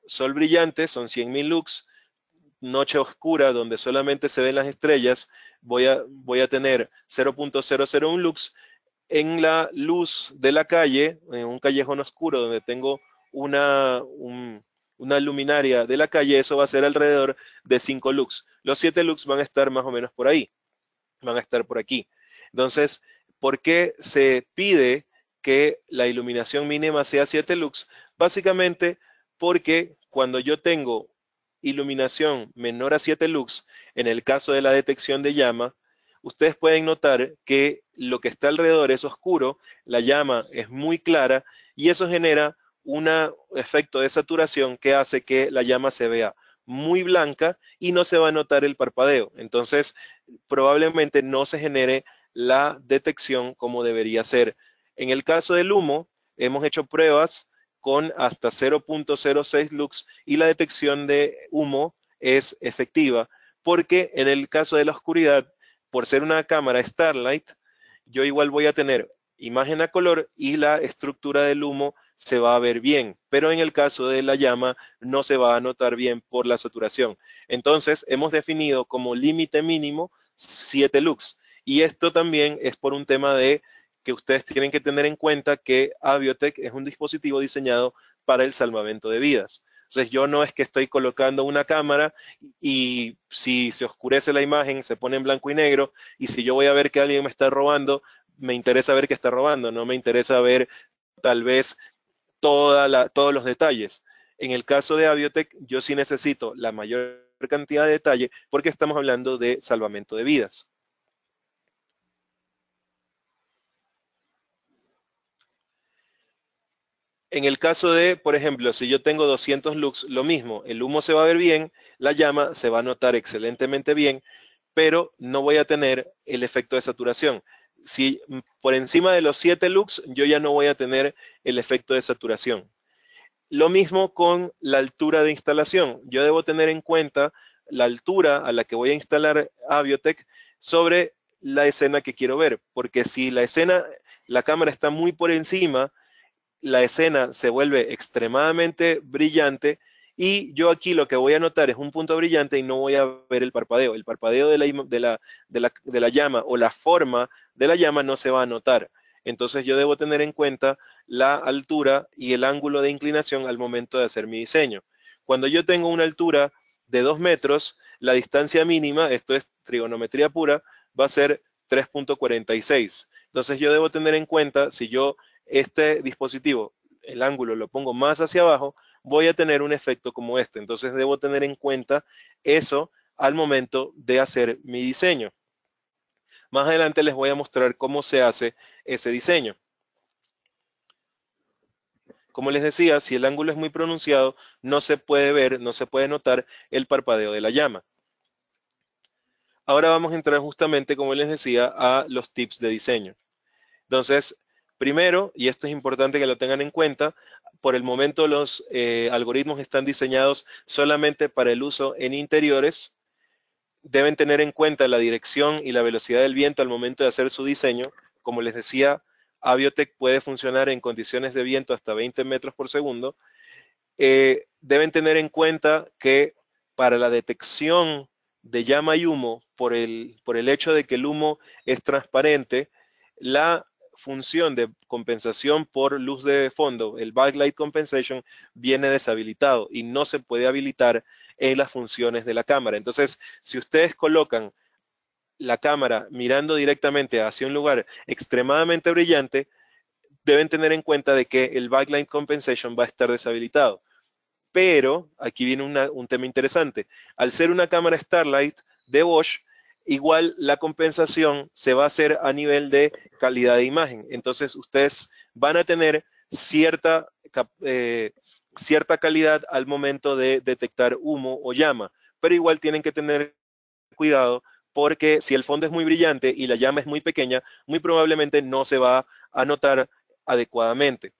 sol brillante, son 100.000 lux. Noche oscura, donde solamente se ven las estrellas, voy a tener 0.001 lux. En la luz de la calle, en un callejón oscuro donde tengo una luminaria de la calle, eso va a ser alrededor de 5 lux. Los 7 lux van a estar más o menos por ahí, van a estar por aquí. Entonces, ¿por qué se pide que la iluminación mínima sea 7 lux? Básicamente porque cuando yo tengo iluminación menor a 7 lux, en el caso de la detección de llama, ustedes pueden notar que lo que está alrededor es oscuro, la llama es muy clara y eso genera un efecto de saturación que hace que la llama se vea muy blanca y no se va a notar el parpadeo. Entonces, probablemente no se genere la detección como debería ser. En el caso del humo, hemos hecho pruebas con hasta 0.06 lux y la detección de humo es efectiva porque en el caso de la oscuridad, por ser una cámara Starlight, yo igual voy a tener imagen a color y la estructura del humo se va a ver bien, pero en el caso de la llama no se va a notar bien por la saturación. Entonces, hemos definido como límite mínimo 7 lux. Y esto también es por un tema de que ustedes tienen que tener en cuenta que Aviotec es un dispositivo diseñado para el salvamento de vidas. Entonces yo no es que estoy colocando una cámara y si se oscurece la imagen se pone en blanco y negro, y si yo voy a ver que alguien me está robando, me interesa ver que está robando, no me interesa ver tal vez todos los detalles. En el caso de Aviotec, yo sí necesito la mayor cantidad de detalle porque estamos hablando de salvamento de vidas. En el caso de, por ejemplo, si yo tengo 200 lux, lo mismo, el humo se va a ver bien, la llama se va a notar excelentemente bien, pero no voy a tener el efecto de saturación. Si por encima de los 7 lux, yo ya no voy a tener el efecto de saturación. Lo mismo con la altura de instalación. Yo debo tener en cuenta la altura a la que voy a instalar Aviotec sobre la escena que quiero ver, porque si la cámara está muy por encima, la escena se vuelve extremadamente brillante y yo aquí lo que voy a notar es un punto brillante y no voy a ver el parpadeo. El parpadeo de la llama o la forma de la llama no se va a notar. Entonces yo debo tener en cuenta la altura y el ángulo de inclinación al momento de hacer mi diseño. Cuando yo tengo una altura de 2 metros, la distancia mínima, esto es trigonometría pura, va a ser 3.46. Entonces yo debo tener en cuenta, si yo este dispositivo, el ángulo lo pongo más hacia abajo, voy a tener un efecto como este. Entonces debo tener en cuenta eso al momento de hacer mi diseño. Más adelante les voy a mostrar cómo se hace ese diseño. Como les decía, si el ángulo es muy pronunciado, no se puede ver, no se puede notar el parpadeo de la llama. Ahora vamos a entrar justamente, como les decía, a los tips de diseño. Entonces, primero, y esto es importante que lo tengan en cuenta, por el momento los algoritmos están diseñados solamente para el uso en interiores. Deben tener en cuenta la dirección y la velocidad del viento al momento de hacer su diseño. Como les decía, Aviotec puede funcionar en condiciones de viento hasta 20 metros por segundo. Deben tener en cuenta que para la detección de llama y humo, por el hecho de que el humo es transparente, la función de compensación por luz de fondo, el backlight compensation, viene deshabilitado y no se puede habilitar en las funciones de la cámara. Entonces, si ustedes colocan la cámara mirando directamente hacia un lugar extremadamente brillante, deben tener en cuenta de que el backlight compensation va a estar deshabilitado. Pero aquí viene un tema interesante. Al ser una cámara Starlight de Bosch, igual la compensación se va a hacer a nivel de calidad de imagen. Entonces ustedes van a tener cierta calidad al momento de detectar humo o llama, pero igual tienen que tener cuidado porque si el fondo es muy brillante y la llama es muy pequeña, muy probablemente no se va a notar adecuadamente.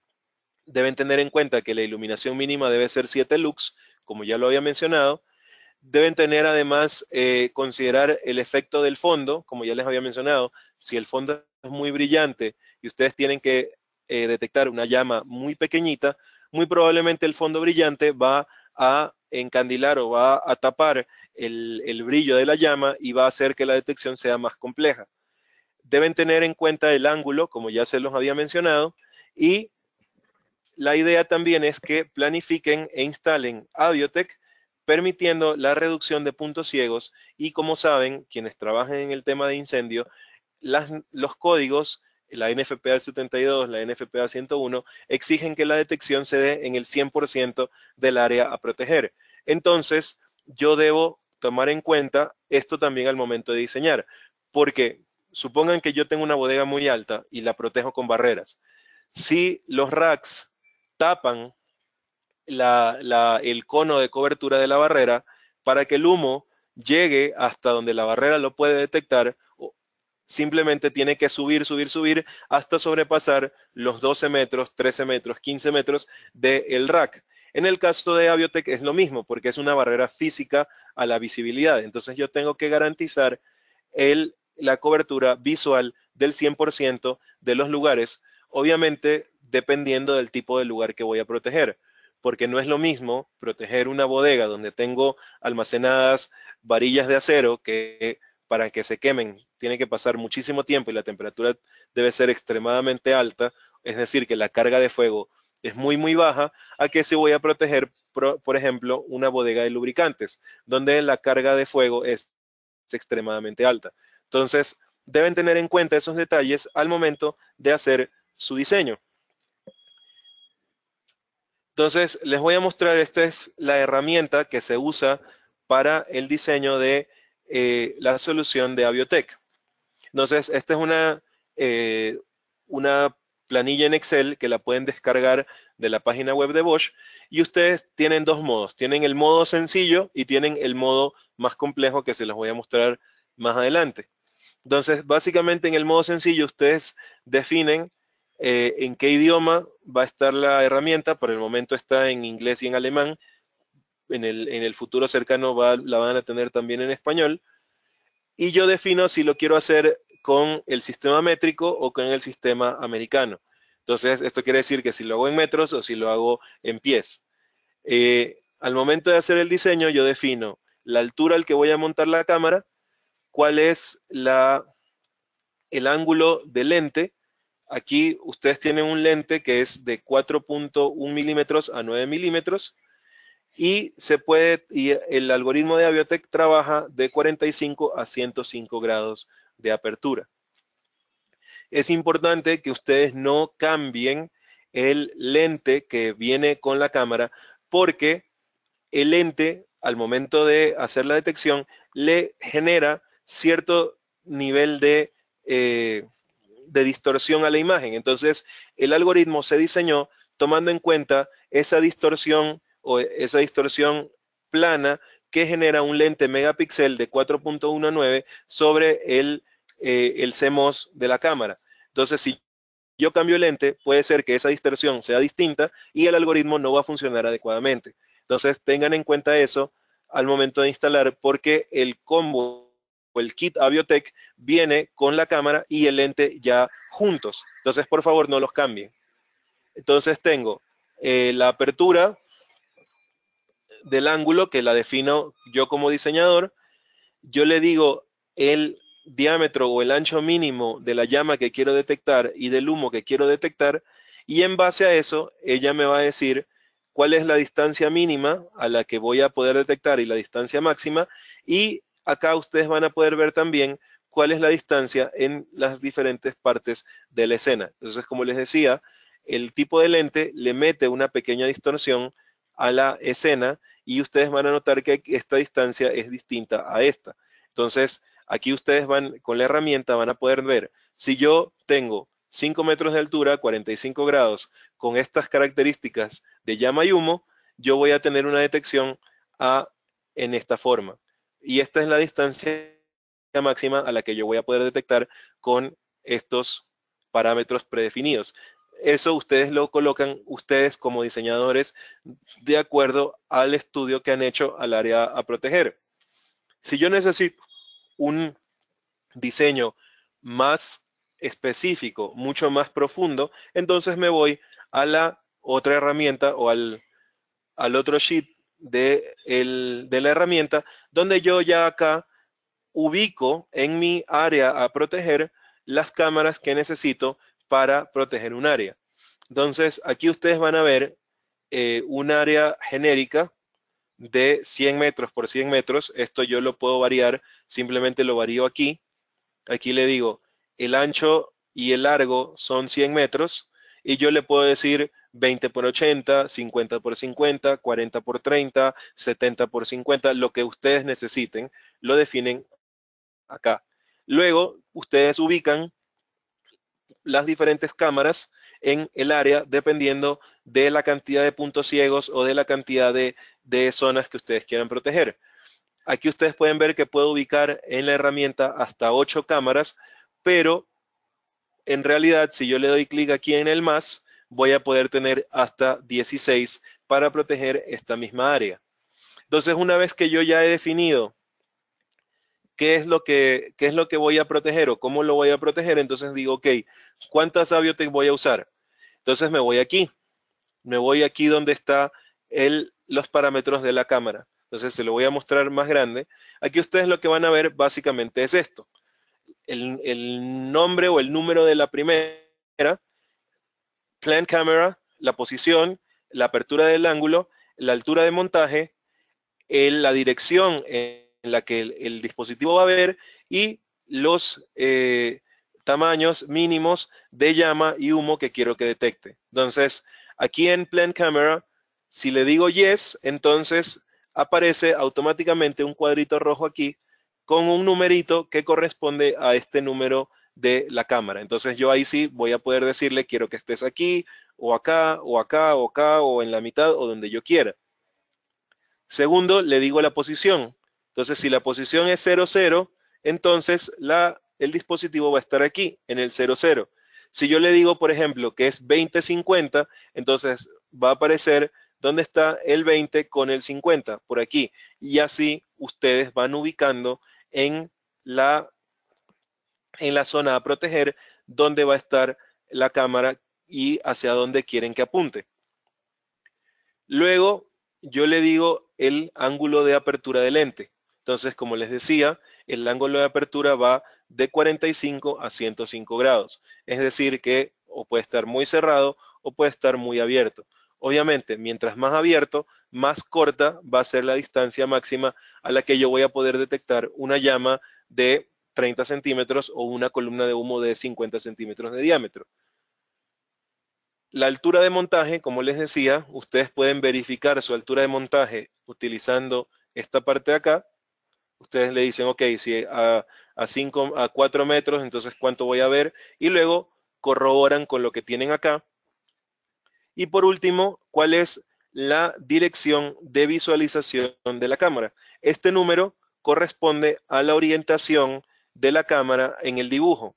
Deben tener en cuenta que la iluminación mínima debe ser 7 lux, como ya lo había mencionado. Deben tener además, considerar el efecto del fondo, como ya les había mencionado. Si el fondo es muy brillante y ustedes tienen que detectar una llama muy pequeñita, muy probablemente el fondo brillante va a encandilar o va a tapar el brillo de la llama y va a hacer que la detección sea más compleja. Deben tener en cuenta el ángulo, como ya se los había mencionado, y la idea también es que planifiquen e instalen Aviotec, permitiendo la reducción de puntos ciegos y, como saben, quienes trabajan en el tema de incendio, los códigos, la NFPA 72, la NFPA 101, exigen que la detección se dé en el 100% del área a proteger. Entonces, yo debo tomar en cuenta esto también al momento de diseñar, porque supongan que yo tengo una bodega muy alta y la protejo con barreras. Si los racks tapan el cono de cobertura de la barrera para que el humo llegue hasta donde la barrera lo puede detectar, simplemente tiene que subir, subir, subir hasta sobrepasar los 12 metros, 13 metros, 15 metros del rack. En el caso de Aviotec es lo mismo, porque es una barrera física a la visibilidad. Entonces yo tengo que garantizar la cobertura visual del 100% de los lugares, obviamente dependiendo del tipo de lugar que voy a proteger, porque no es lo mismo proteger una bodega donde tengo almacenadas varillas de acero que para que se quemen tiene que pasar muchísimo tiempo y la temperatura debe ser extremadamente alta, es decir, que la carga de fuego es muy, muy baja, a que si voy a proteger, por ejemplo, una bodega de lubricantes, donde la carga de fuego es extremadamente alta. Entonces, deben tener en cuenta esos detalles al momento de hacer su diseño. Entonces, les voy a mostrar, esta es la herramienta que se usa para el diseño de la solución de Aviotec. Entonces, esta es una planilla en Excel que la pueden descargar de la página web de Bosch y ustedes tienen dos modos. Tienen el modo sencillo y tienen el modo más complejo que se los voy a mostrar más adelante. Entonces, básicamente en el modo sencillo ustedes definen en qué idioma va a estar la herramienta. Por el momento está en inglés y en alemán. En el futuro cercano la van a tener también en español. Y yo defino si lo quiero hacer con el sistema métrico o con el sistema americano. Entonces, esto quiere decir que si lo hago en metros o si lo hago en pies. Al momento de hacer el diseño, yo defino la altura al que voy a montar la cámara, cuál es el ángulo de lente. Aquí ustedes tienen un lente que es de 4.1 milímetros a 9 milímetros y el algoritmo de Aviotec trabaja de 45 a 105 grados de apertura. Es importante que ustedes no cambien el lente que viene con la cámara porque el lente al momento de hacer la detección le genera cierto nivel de distorsión a la imagen. Entonces, el algoritmo se diseñó tomando en cuenta esa distorsión o esa distorsión plana que genera un lente megapíxel de 4.19 sobre el CMOS de la cámara. Entonces, si yo cambio el lente, puede ser que esa distorsión sea distinta y el algoritmo no va a funcionar adecuadamente. Entonces, tengan en cuenta eso al momento de instalar porque el combo o el kit Aviotec viene con la cámara y el lente ya juntos. Entonces, por favor, no los cambien. Entonces, tengo la apertura del ángulo que la defino yo como diseñador. Yo le digo el diámetro o el ancho mínimo de la llama que quiero detectar y del humo que quiero detectar, y en base a eso, ella me va a decir cuál es la distancia mínima a la que voy a poder detectar y la distancia máxima, y acá ustedes van a poder ver también cuál es la distancia en las diferentes partes de la escena. Entonces, como les decía, el tipo de lente le mete una pequeña distorsión a la escena y ustedes van a notar que esta distancia es distinta a esta. Entonces, aquí ustedes con la herramienta van a poder ver, si yo tengo 5 metros de altura, 45 grados, con estas características de llama y humo, yo voy a tener una detección en esta forma. Y esta es la distancia máxima a la que yo voy a poder detectar con estos parámetros predefinidos. Eso ustedes lo colocan, ustedes como diseñadores, de acuerdo al estudio que han hecho al área a proteger. Si yo necesito un diseño más específico, mucho más profundo, entonces me voy a la otra herramienta o al otro sheet de la herramienta, donde yo ya acá ubico en mi área a proteger las cámaras que necesito para proteger un área. Entonces, aquí ustedes van a ver un área genérica de 100 metros por 100 metros. Esto yo lo puedo variar, simplemente lo varío aquí. Aquí le digo, el ancho y el largo son 100 metros y yo le puedo decir 20 por 80, 50 por 50, 40 por 30, 70 por 50, lo que ustedes necesiten, lo definen acá. Luego, ustedes ubican las diferentes cámaras en el área dependiendo de la cantidad de puntos ciegos o de la cantidad de zonas que ustedes quieran proteger. Aquí ustedes pueden ver que puedo ubicar en la herramienta hasta 8 cámaras, pero en realidad si yo le doy clic aquí en el más, voy a poder tener hasta 16 para proteger esta misma área. Entonces, una vez que yo ya he definido qué es lo que voy a proteger o cómo lo voy a proteger, entonces digo, ok, ¿cuántas Aviotec voy a usar? Entonces me voy aquí donde está los parámetros de la cámara. Entonces se lo voy a mostrar más grande. Aquí ustedes lo que van a ver básicamente es esto. El nombre o el número de la primera, plan camera, la posición, la apertura del ángulo, la altura de montaje, la dirección en la que el dispositivo va a ver y los tamaños mínimos de llama y humo que quiero que detecte. Entonces, aquí en Plan Camera, si le digo yes, entonces aparece automáticamente un cuadrito rojo aquí con un numerito que corresponde a este número de la cámara. Entonces yo ahí sí voy a poder decirle quiero que estés aquí o acá o acá o acá o en la mitad o donde yo quiera. Segundo, le digo la posición. Entonces, si la posición es 0, 0, entonces el dispositivo va a estar aquí, en el 0, 0. Si yo le digo, por ejemplo, que es 20, 50, entonces va a aparecer dónde está el 20 con el 50, por aquí. Y así ustedes van ubicando en la, en la zona a proteger dónde va a estar la cámara y hacia dónde quieren que apunte. Luego, yo le digo el ángulo de apertura del lente. Entonces, como les decía, el ángulo de apertura va de 45 a 105 grados. Es decir, que o puede estar muy cerrado o puede estar muy abierto. Obviamente, mientras más abierto, más corta va a ser la distancia máxima a la que yo voy a poder detectar una llama de 30 centímetros o una columna de humo de 50 centímetros de diámetro. La altura de montaje, como les decía, ustedes pueden verificar su altura de montaje utilizando esta parte de acá. Ustedes le dicen, ok, si a 4 metros, entonces cuánto voy a ver, y luego corroboran con lo que tienen acá. Y por último, ¿cuál es la dirección de visualización de la cámara? Este número corresponde a la orientación de la cámara en el dibujo.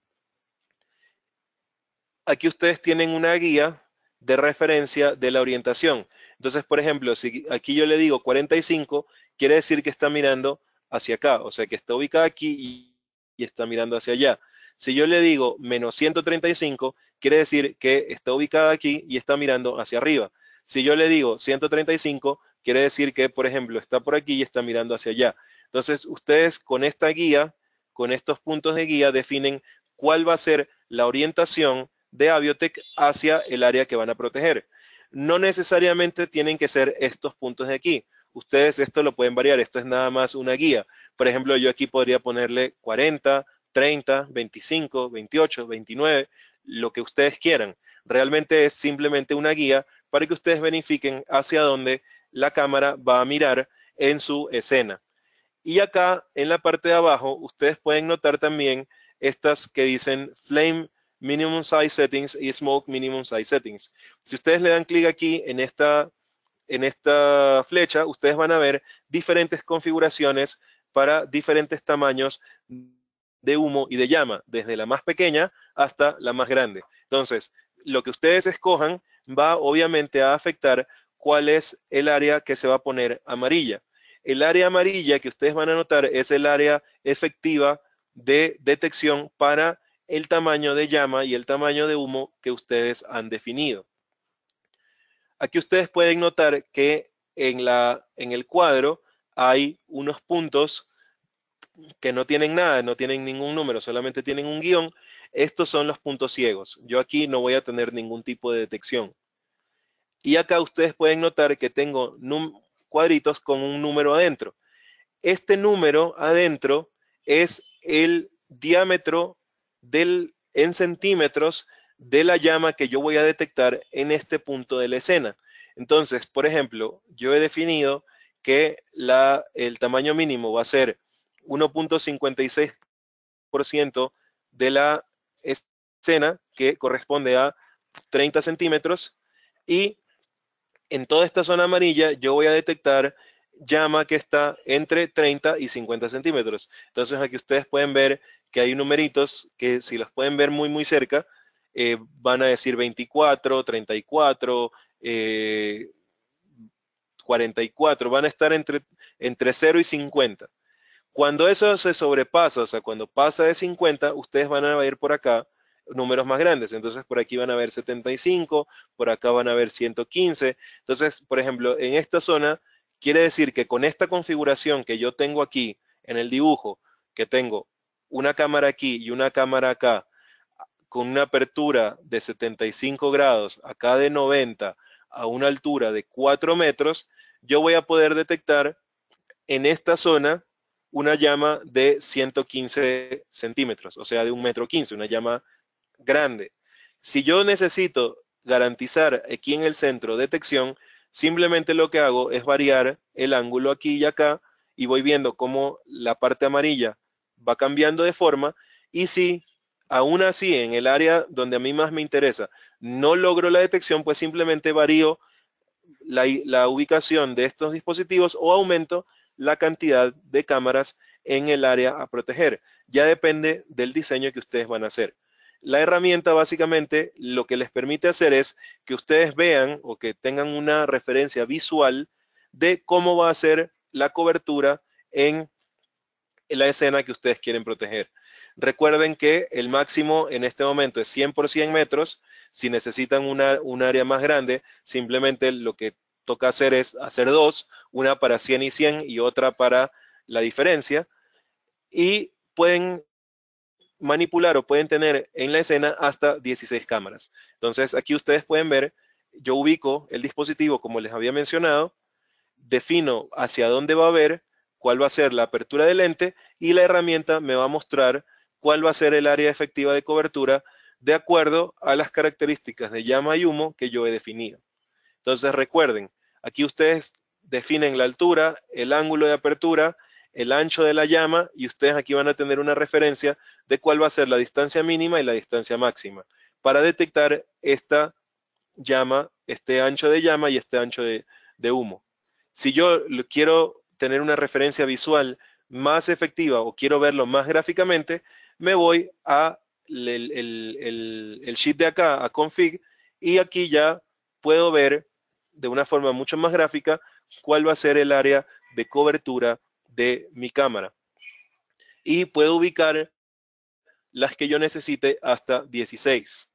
Aquí ustedes tienen una guía de referencia de la orientación. Entonces, por ejemplo, si aquí yo le digo 45, quiere decir que está mirando hacia acá, o sea que está ubicada aquí y está mirando hacia allá. Si yo le digo menos 135, quiere decir que está ubicada aquí y está mirando hacia arriba. Si yo le digo 135, quiere decir que, por ejemplo, está por aquí y está mirando hacia allá. Entonces, ustedes con esta guía, con estos puntos de guía, definen cuál va a ser la orientación de Aviotec hacia el área que van a proteger. No necesariamente tienen que ser estos puntos de aquí. Ustedes esto lo pueden variar, esto es nada más una guía. Por ejemplo, yo aquí podría ponerle 40, 30, 25, 28, 29, lo que ustedes quieran. Realmente es simplemente una guía para que ustedes verifiquen hacia dónde la cámara va a mirar en su escena. Y acá en la parte de abajo, ustedes pueden notar también estas que dicen Flame Minimum Size Settings y Smoke Minimum Size Settings. Si ustedes le dan clic aquí en esta flecha, ustedes van a ver diferentes configuraciones para diferentes tamaños de humo y de llama, desde la más pequeña hasta la más grande. Entonces, lo que ustedes escojan va obviamente a afectar cuál es el área que se va a poner amarilla. El área amarilla que ustedes van a notar es el área efectiva de detección para el tamaño de llama y el tamaño de humo que ustedes han definido. Aquí ustedes pueden notar que en el cuadro hay unos puntos que no tienen nada, no tienen ningún número, solamente tienen un guión. Estos son los puntos ciegos. Yo aquí no voy a tener ningún tipo de detección. Y acá ustedes pueden notar que tengo cuadritos con un número adentro. Este número adentro es el diámetro en centímetros de la llama que yo voy a detectar en este punto de la escena. Entonces, por ejemplo, yo he definido que el tamaño mínimo va a ser 1.56% de la escena, que corresponde a 30 centímetros, y en toda esta zona amarilla yo voy a detectar llama que está entre 30 y 50 centímetros. Entonces aquí ustedes pueden ver que hay numeritos que si los pueden ver muy muy cerca, van a decir 24, 34, 44, van a estar entre 0 y 50. Cuando eso se sobrepasa, o sea, cuando pasa de 50, ustedes van a ver por acá números más grandes. Entonces, por aquí van a ver 75, por acá van a ver 115. Entonces, por ejemplo, en esta zona, Quiere decir que con esta configuración que yo tengo aquí en el dibujo, que tengo una cámara aquí y una cámara acá, con una apertura de 75 grados, acá de 90, a una altura de 4 metros, yo voy a poder detectar en esta zona una llama de 115 centímetros, o sea, de 1,15 m, una llama grande. Si yo necesito garantizar aquí en el centro detección, simplemente lo que hago es variar el ángulo aquí y acá y voy viendo cómo la parte amarilla va cambiando de forma, y si aún así en el área donde a mí más me interesa no logro la detección, pues simplemente varío la ubicación de estos dispositivos o aumento la cantidad de cámaras en el área a proteger. Ya depende del diseño que ustedes van a hacer. La herramienta básicamente lo que les permite hacer es que ustedes vean o que tengan una referencia visual de cómo va a ser la cobertura en la escena que ustedes quieren proteger. Recuerden que el máximo en este momento es 100 por 100 metros. Si necesitan un área más grande, simplemente lo que toca hacer es hacer dos, una para 100 y 100 y otra para la diferencia. Y pueden manipular o pueden tener en la escena hasta 16 cámaras. Entonces aquí ustedes pueden ver, yo ubico el dispositivo como les había mencionado, defino hacia dónde va a ver, cuál va a ser la apertura del lente, y la herramienta me va a mostrar cuál va a ser el área efectiva de cobertura de acuerdo a las características de llama y humo que yo he definido. Entonces recuerden, aquí ustedes definen la altura, el ángulo de apertura, el ancho de la llama, y ustedes aquí van a tener una referencia de cuál va a ser la distancia mínima y la distancia máxima para detectar esta llama, este ancho de llama y este ancho de humo. Si yo quiero tener una referencia visual más efectiva o quiero verlo más gráficamente, me voy a el sheet de acá, a config, y aquí ya puedo ver de una forma mucho más gráfica cuál va a ser el área de cobertura de mi cámara. Y puedo ubicar las que yo necesite hasta 16.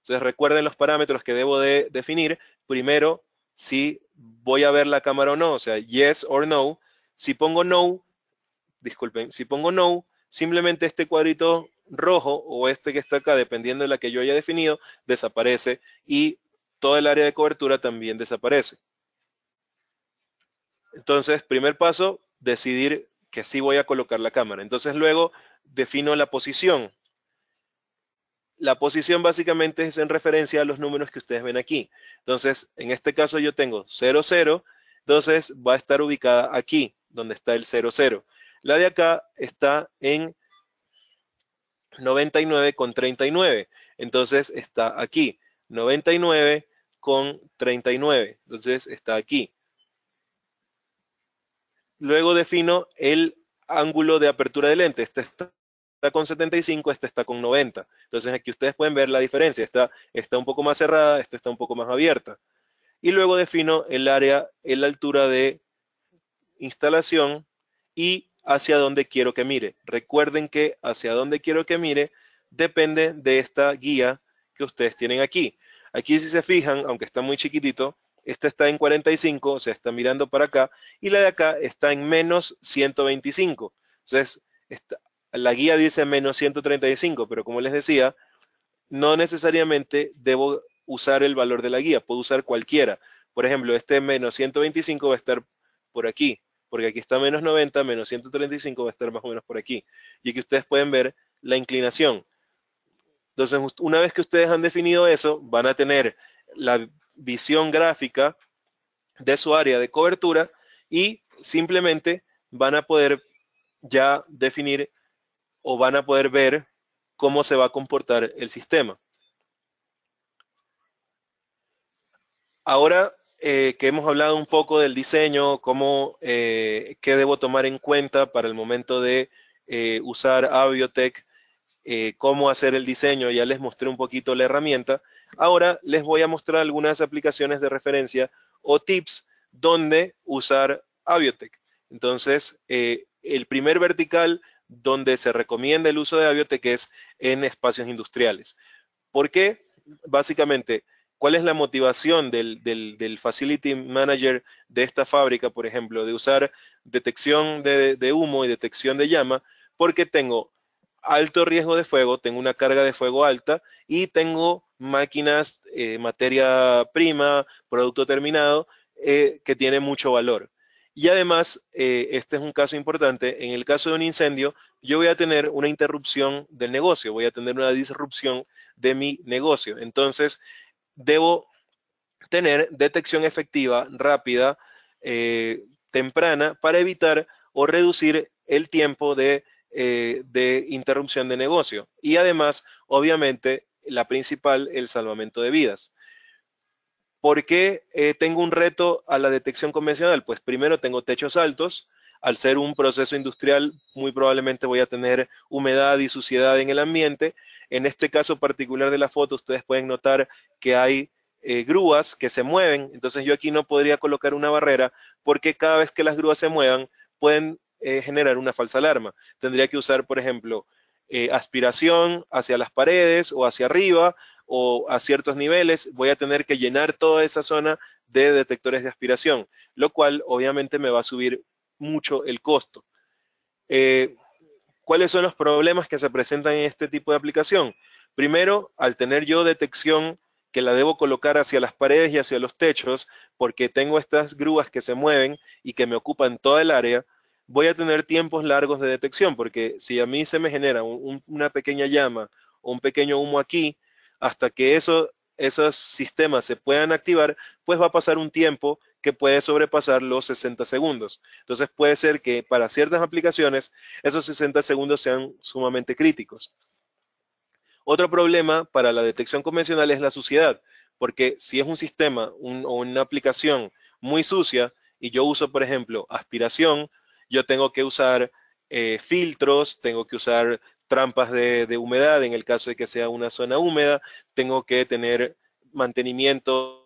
Entonces recuerden los parámetros que debo de definir. Primero, si voy a ver la cámara o no, o sea, yes or no. Si pongo no, disculpen, si pongo no, simplemente este cuadrito rojo o este que está acá, dependiendo de la que yo haya definido, desaparece y toda el área de cobertura también desaparece. Entonces, primer paso, decidir que sí voy a colocar la cámara. Entonces luego defino la posición. La posición básicamente es en referencia a los números que ustedes ven aquí. Entonces, en este caso yo tengo 0, 0, entonces va a estar ubicada aquí, donde está el 0, 0. La de acá está en 99,39, entonces está aquí. 99,39, entonces está aquí. Luego defino el ángulo de apertura del lente. Este está con 75, este está con 90. Entonces aquí ustedes pueden ver la diferencia. Esta está un poco más cerrada, esta está un poco más abierta. Y luego defino el área, la altura de instalación y hacia dónde quiero que mire. Recuerden que hacia dónde quiero que mire depende de esta guía que ustedes tienen aquí. Aquí, si se fijan, aunque está muy chiquitito, esta está en 45, o sea, está mirando para acá, y la de acá está en menos 125. Entonces, la guía dice menos 135, pero como les decía, no necesariamente debo usar el valor de la guía, puedo usar cualquiera. Por ejemplo, este menos 125 va a estar por aquí, porque aquí está menos 90, menos 135 va a estar más o menos por aquí. Y aquí ustedes pueden ver la inclinación. Entonces, una vez que ustedes han definido eso, van a tener la visión gráfica de su área de cobertura y simplemente van a poder ya definir o van a poder ver cómo se va a comportar el sistema. Ahora que hemos hablado un poco del diseño, qué debo tomar en cuenta para el momento de usar Aviotec, cómo hacer el diseño, ya les mostré un poquito la herramienta. Ahora les voy a mostrar algunas aplicaciones de referencia o tips donde usar Aviotec. Entonces, el primer vertical donde se recomienda el uso de Aviotec es en espacios industriales. ¿Por qué? Básicamente, ¿Cuál es la motivación del Facility Manager de esta fábrica, por ejemplo, de usar detección de humo y detección de llama? Porque tengo alto riesgo de fuego, tengo una carga de fuego alta y tengo máquinas, materia prima, producto terminado, que tiene mucho valor. Y además, este es un caso importante, en el caso de un incendio, yo voy a tener una interrupción del negocio, voy a tener una disrupción de mi negocio. Entonces, debo tener detección efectiva, rápida, temprana, para evitar o reducir el tiempo de interrupción de negocio. Y además, obviamente, la principal, el salvamento de vidas. ¿Por qué tengo un reto a la detección convencional? Pues primero tengo techos altos. Al ser un proceso industrial, muy probablemente voy a tener humedad y suciedad en el ambiente. En este caso particular de la foto, ustedes pueden notar que hay grúas que se mueven. Entonces yo aquí no podría colocar una barrera porque cada vez que las grúas se muevan pueden generar una falsa alarma. Tendría que usar, por ejemplo, aspiración hacia las paredes o hacia arriba o a ciertos niveles. Voy a tener que llenar toda esa zona de detectores de aspiración, lo cual obviamente me va a subir mucho el costo. ¿Cuáles son los problemas que se presentan en este tipo de aplicación? Primero, al tener yo detección que la debo colocar hacia las paredes y hacia los techos, porque tengo estas grúas que se mueven y que me ocupan toda el área, voy a tener tiempos largos de detección, porque si a mí se me genera una pequeña llama o un pequeño humo aquí, hasta que esos sistemas se puedan activar, pues va a pasar un tiempo que puede sobrepasar los 60 segundos. Entonces puede ser que para ciertas aplicaciones esos 60 segundos sean sumamente críticos. Otro problema para la detección convencional es la suciedad, porque si es un sistema o una aplicación muy sucia y yo uso, por ejemplo, aspiración, yo tengo que usar filtros, tengo que usar trampas de humedad en el caso de que sea una zona húmeda, tengo que tener mantenimiento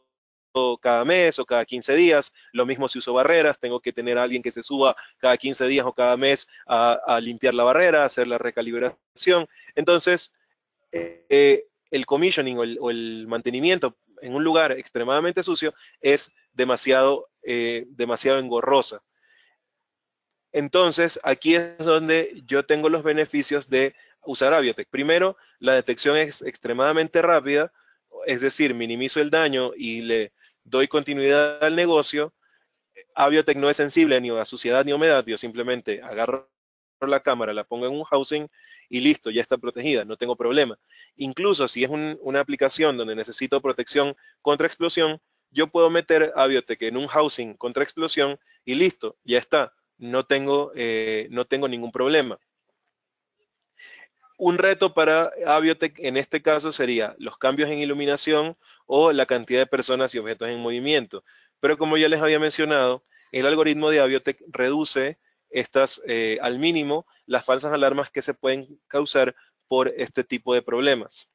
cada mes o cada 15 días. Lo mismo si uso barreras, tengo que tener a alguien que se suba cada 15 días o cada mes a limpiar la barrera, a hacer la recalibración. Entonces, el commissioning o el mantenimiento en un lugar extremadamente sucio es demasiado engorrosa. Entonces, aquí es donde yo tengo los beneficios de usar Aviotec. Primero, la detección es extremadamente rápida, es decir, minimizo el daño y le doy continuidad al negocio. Aviotec no es sensible ni a suciedad ni a humedad, yo simplemente agarro la cámara, la pongo en un housing y listo, ya está protegida, no tengo problema. Incluso si es una aplicación donde necesito protección contra explosión, yo puedo meter Aviotec en un housing contra explosión y listo, ya está, no tengo ningún problema. Un reto para Aviotec en este caso sería los cambios en iluminación o la cantidad de personas y objetos en movimiento. Pero como ya les había mencionado, el algoritmo de Aviotec reduce al mínimo las falsas alarmas que se pueden causar por este tipo de problemas.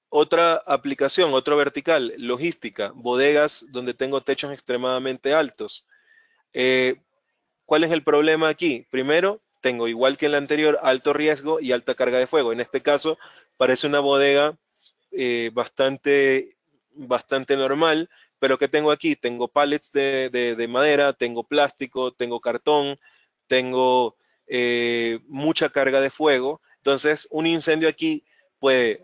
Otra aplicación, otro vertical, logística, bodegas donde tengo techos extremadamente altos. ¿Cuál es el problema aquí? Primero, tengo, igual que en la anterior, alto riesgo y alta carga de fuego. En este caso, parece una bodega bastante normal, pero ¿qué tengo aquí? Tengo pallets de madera, tengo plástico, tengo cartón, tengo mucha carga de fuego. Entonces, un incendio aquí puede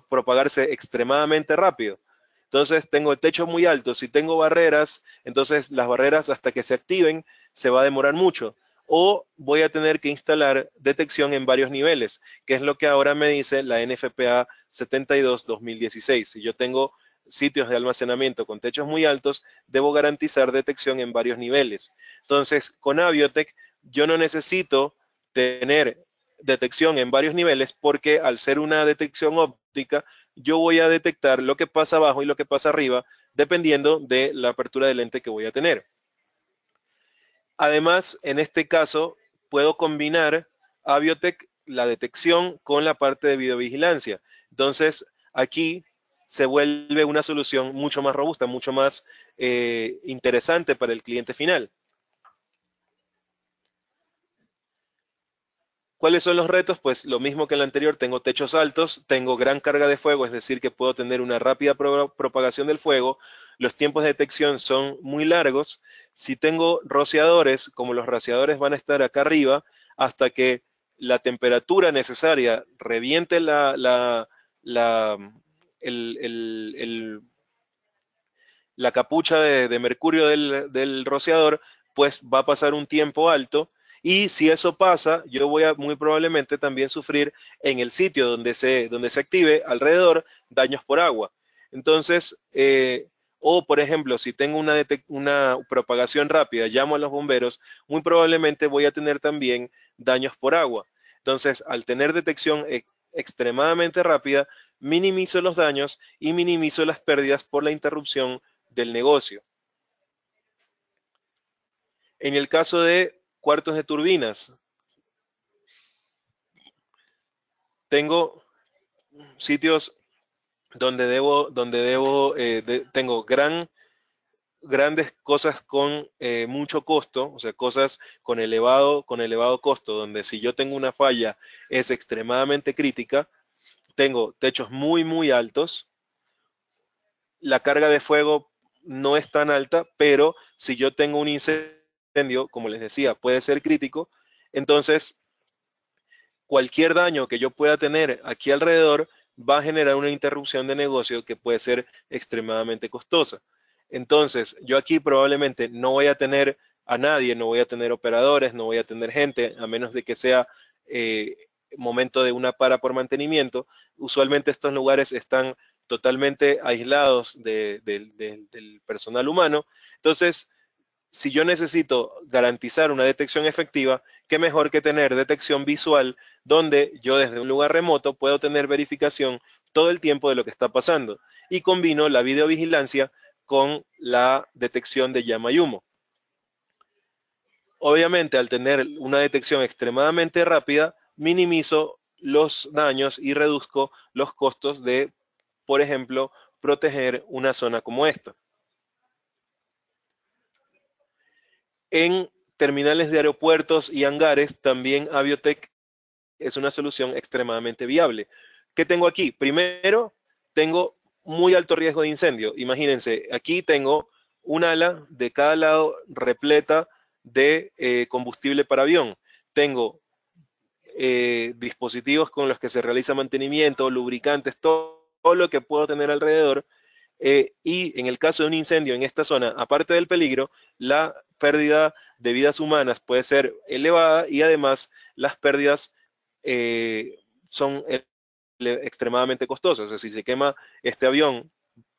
propagarse extremadamente rápido. Entonces tengo el techo muy alto. Si tengo barreras, entonces las barreras hasta que se activen se va a demorar mucho. O voy a tener que instalar detección en varios niveles, que es lo que ahora me dice la NFPA 72-2016. Si yo tengo sitios de almacenamiento con techos muy altos, debo garantizar detección en varios niveles. Entonces, con Aviotec, yo no necesito tener detección en varios niveles porque al ser una detección óptica, yo voy a detectar lo que pasa abajo y lo que pasa arriba dependiendo de la apertura de lente que voy a tener. Además, en este caso, puedo combinar Aviotec, la detección, con la parte de videovigilancia. Entonces, aquí se vuelve una solución mucho más robusta, mucho más interesante para el cliente final. ¿Cuáles son los retos? Pues lo mismo que el anterior, tengo techos altos, tengo gran carga de fuego, es decir, que puedo tener una rápida propagación del fuego, los tiempos de detección son muy largos. Si tengo rociadores, como los rociadores van a estar acá arriba, hasta que la temperatura necesaria reviente la, el, la capucha de mercurio del rociador, pues va a pasar un tiempo alto. Y si eso pasa, yo voy a muy probablemente también sufrir en el sitio donde se active alrededor daños por agua. Entonces, o por ejemplo, si tengo una propagación rápida, llamo a los bomberos, muy probablemente voy a tener también daños por agua. Entonces, al tener detección extremadamente rápida, minimizo los daños y minimizo las pérdidas por la interrupción del negocio. En el caso de cuartos de turbinas, tengo sitios tengo grandes cosas con mucho costo, o sea, cosas con elevado costo, donde si yo tengo una falla es extremadamente crítica. Tengo techos muy, muy altos. La carga de fuego no es tan alta, pero si yo tengo un incendio, como les decía, puede ser crítico. Entonces, cualquier daño que yo pueda tener aquí alrededor va a generar una interrupción de negocio que puede ser extremadamente costosa. Entonces, yo aquí probablemente no voy a tener a nadie, no voy a tener operadores, no voy a tener gente, a menos de que sea eh, momento de una para por mantenimiento. Usualmente estos lugares están totalmente aislados del personal humano. Entonces, si yo necesito garantizar una detección efectiva, qué mejor que tener detección visual donde yo desde un lugar remoto puedo tener verificación todo el tiempo de lo que está pasando. Y combino la videovigilancia con la detección de llama y humo. Obviamente, al tener una detección extremadamente rápida, minimizo los daños y reduzco los costos de, por ejemplo, proteger una zona como esta. En terminales de aeropuertos y hangares, también Aviotec es una solución extremadamente viable. ¿Qué tengo aquí? Primero, tengo muy alto riesgo de incendio. Imagínense, aquí tengo un ala de cada lado repleta de combustible para avión. Tengo dispositivos con los que se realiza mantenimiento, lubricantes, todo lo que puedo tener alrededor. Y en el caso de un incendio en esta zona, aparte del peligro, la pérdida de vidas humanas puede ser elevada y además las pérdidas son extremadamente costosas. O sea, si se quema este avión,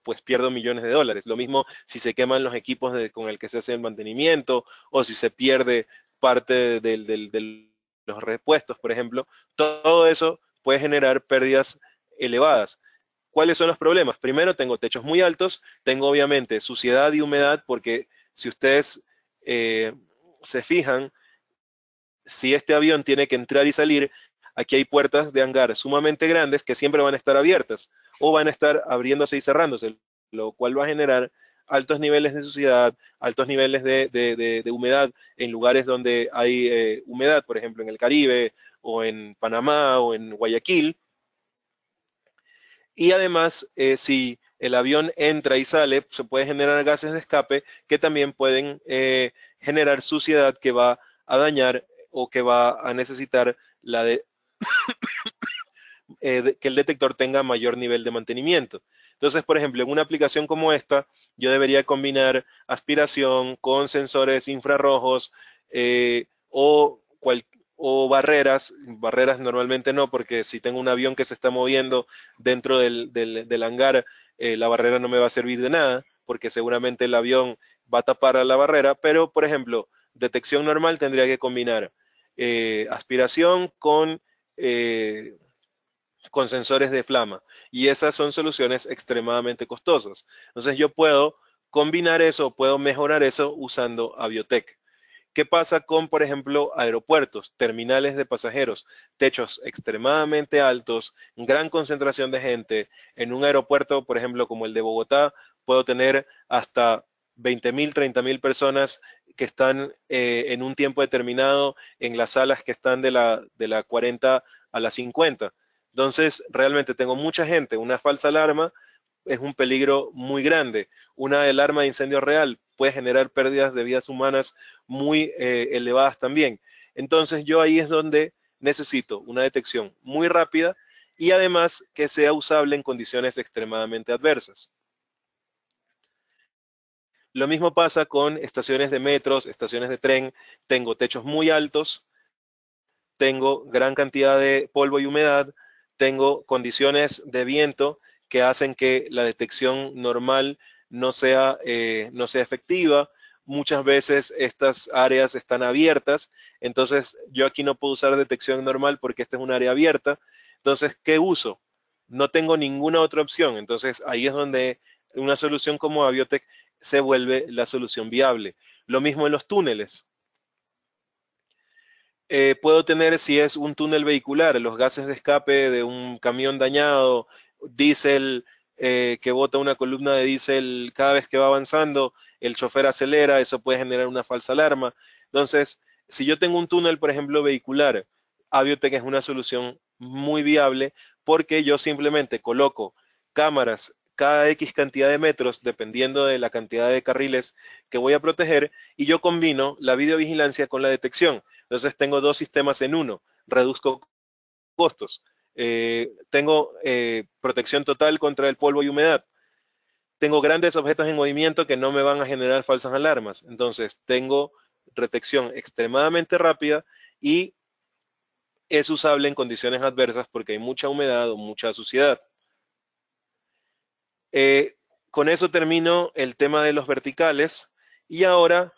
pues pierdo millones de dólares. Lo mismo si se queman los equipos con el que se hace el mantenimiento o si se pierde parte de los repuestos, por ejemplo. Todo eso puede generar pérdidas elevadas. ¿Cuáles son los problemas? Primero, tengo techos muy altos, tengo obviamente suciedad y humedad, porque si ustedes se fijan, si este avión tiene que entrar y salir, aquí hay puertas de hangar sumamente grandes que siempre van a estar abiertas o van a estar abriéndose y cerrándose, lo cual va a generar altos niveles de suciedad, altos niveles de humedad en lugares donde hay humedad, por ejemplo, en el Caribe o en Panamá o en Guayaquil. Y además, si el avión entra y sale, se puede generar gases de escape que también pueden generar suciedad que va a dañar o que va a necesitar que el detector tenga mayor nivel de mantenimiento. Entonces, por ejemplo, en una aplicación como esta, yo debería combinar aspiración con sensores infrarrojos o, o barreras normalmente no, porque si tengo un avión que se está moviendo dentro del hangar, la barrera no me va a servir de nada, porque seguramente el avión va a tapar a la barrera, pero por ejemplo, detección normal tendría que combinar aspiración con sensores de flama. Y esas son soluciones extremadamente costosas. Entonces yo puedo combinar eso, puedo mejorar eso usando Aviotec. ¿Qué pasa con, por ejemplo, aeropuertos, terminales de pasajeros, techos extremadamente altos, gran concentración de gente? En un aeropuerto, por ejemplo, como el de Bogotá, puedo tener hasta 20.000, 30.000 personas que están en un tiempo determinado en las salas que están de la 40 a la 50. Entonces, realmente tengo mucha gente, una falsa alarma es un peligro muy grande. Una alarma de incendio real puede generar pérdidas de vidas humanas muy elevadas también. Entonces, yo ahí es donde necesito una detección muy rápida y además que sea usable en condiciones extremadamente adversas. Lo mismo pasa con estaciones de metros, estaciones de tren. Tengo techos muy altos, tengo gran cantidad de polvo y humedad, tengo condiciones de viento que hacen que la detección normal no sea efectiva. Muchas veces estas áreas están abiertas, entonces yo aquí no puedo usar detección normal porque esta es un área abierta. Entonces, ¿qué uso? No tengo ninguna otra opción. Entonces, ahí es donde una solución como Aviotec se vuelve la solución viable. Lo mismo en los túneles. Puedo tener, si es un túnel vehicular, los gases de escape de un camión dañado, diésel que bota una columna de diésel cada vez que va avanzando, el chofer acelera, eso puede generar una falsa alarma. Entonces, si yo tengo un túnel, por ejemplo, vehicular, Aviotec es una solución muy viable porque yo simplemente coloco cámaras cada X cantidad de metros, dependiendo de la cantidad de carriles que voy a proteger, y yo combino la videovigilancia con la detección. Entonces tengo dos sistemas en uno, reduzco costos, tengo protección total contra el polvo y humedad, tengo grandes objetos en movimiento que no me van a generar falsas alarmas, entonces tengo detección extremadamente rápida y es usable en condiciones adversas porque hay mucha humedad o mucha suciedad. Eh, con eso termino el tema de los verticales y ahora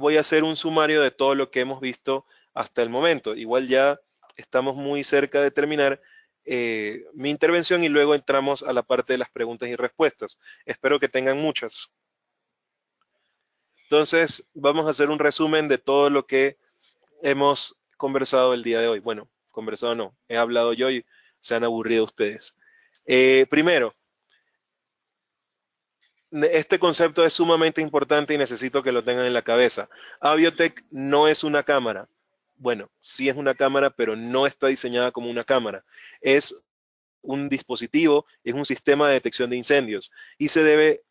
voy a hacer un sumario de todo lo que hemos visto hasta el momento. Igual ya estamos muy cerca de terminar mi intervención y luego entramos a la parte de las preguntas y respuestas. Espero que tengan muchas. Entonces, vamos a hacer un resumen de todo lo que hemos conversado el día de hoy. Bueno, conversado no, he hablado yo y se han aburrido ustedes. Primero, este concepto es sumamente importante y necesito que lo tengan en la cabeza. Aviotec no es una cámara. Bueno, sí es una cámara, pero no está diseñada como una cámara. Es un dispositivo, es un sistema de detección de incendios y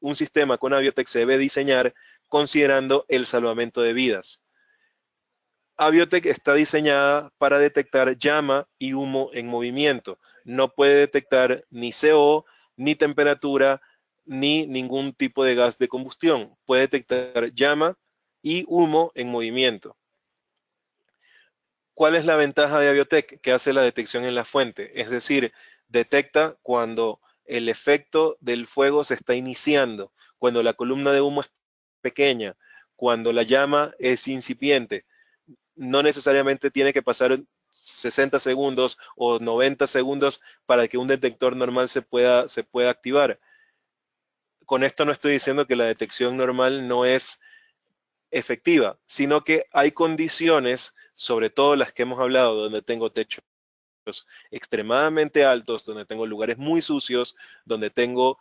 un sistema con Aviotec se debe diseñar considerando el salvamento de vidas. Aviotec está diseñada para detectar llama y humo en movimiento. No puede detectar ni CO, ni temperatura, ni ningún tipo de gas de combustión. Puede detectar llama y humo en movimiento. ¿Cuál es la ventaja de Aviotec? Que hace la detección en la fuente, es decir, detecta cuando el efecto del fuego se está iniciando, cuando la columna de humo es pequeña, cuando la llama es incipiente. No necesariamente tiene que pasar 60 segundos o 90 segundos para que un detector normal se pueda activar. Con esto no estoy diciendo que la detección normal no es efectiva, sino que hay condiciones, sobre todo las que hemos hablado, donde tengo techos extremadamente altos, donde tengo lugares muy sucios, donde tengo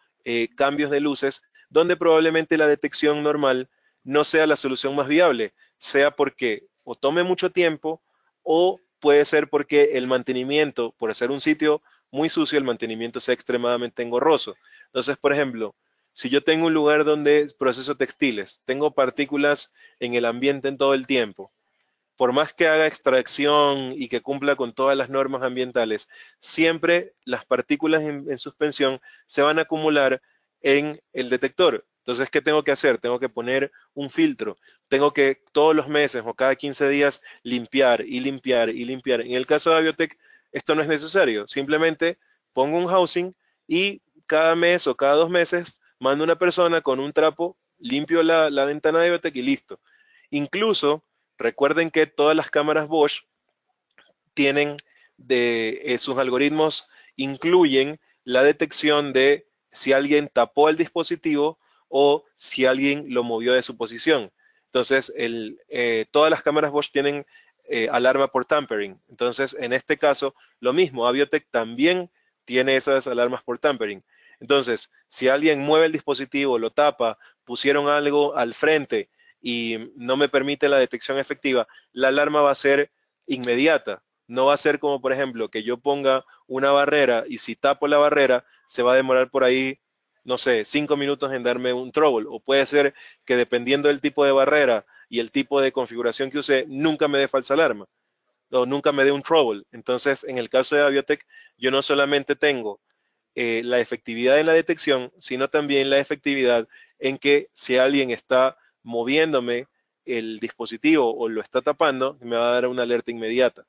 cambios de luces, donde probablemente la detección normal no sea la solución más viable, sea porque o tome mucho tiempo o puede ser porque el mantenimiento, por hacer un sitio muy sucio, el mantenimiento sea extremadamente engorroso. Entonces, por ejemplo, si yo tengo un lugar donde proceso textiles, tengo partículas en el ambiente en todo el tiempo, por más que haga extracción y que cumpla con todas las normas ambientales, siempre las partículas en suspensión se van a acumular en el detector. Entonces, ¿qué tengo que hacer? Tengo que poner un filtro. Tengo que todos los meses o cada 15 días limpiar y limpiar y limpiar. En el caso de Aviotec, esto no es necesario. Simplemente pongo un housing y cada mes o cada 2 meses mando una persona con un trapo, limpio la ventana de Aviotec y listo. Incluso recuerden que todas las cámaras Bosch tienen sus algoritmos incluyen la detección de si alguien tapó el dispositivo o si alguien lo movió de su posición. Entonces, todas las cámaras Bosch tienen alarma por tampering. Entonces, en este caso, lo mismo, Aviotec también tiene esas alarmas por tampering. Entonces, si alguien mueve el dispositivo, lo tapa, pusieron algo al frente y no me permite la detección efectiva, la alarma va a ser inmediata. No va a ser como, por ejemplo, que yo ponga una barrera y si tapo la barrera, se va a demorar por ahí, no sé, 5 minutos en darme un trouble. O puede ser que dependiendo del tipo de barrera y el tipo de configuración que use, nunca me dé falsa alarma o nunca me dé un trouble. Entonces, en el caso de Aviotec, yo no solamente tengo la efectividad en la detección, sino también la efectividad en que si alguien está moviéndome el dispositivo o lo está tapando, me va a dar una alerta inmediata.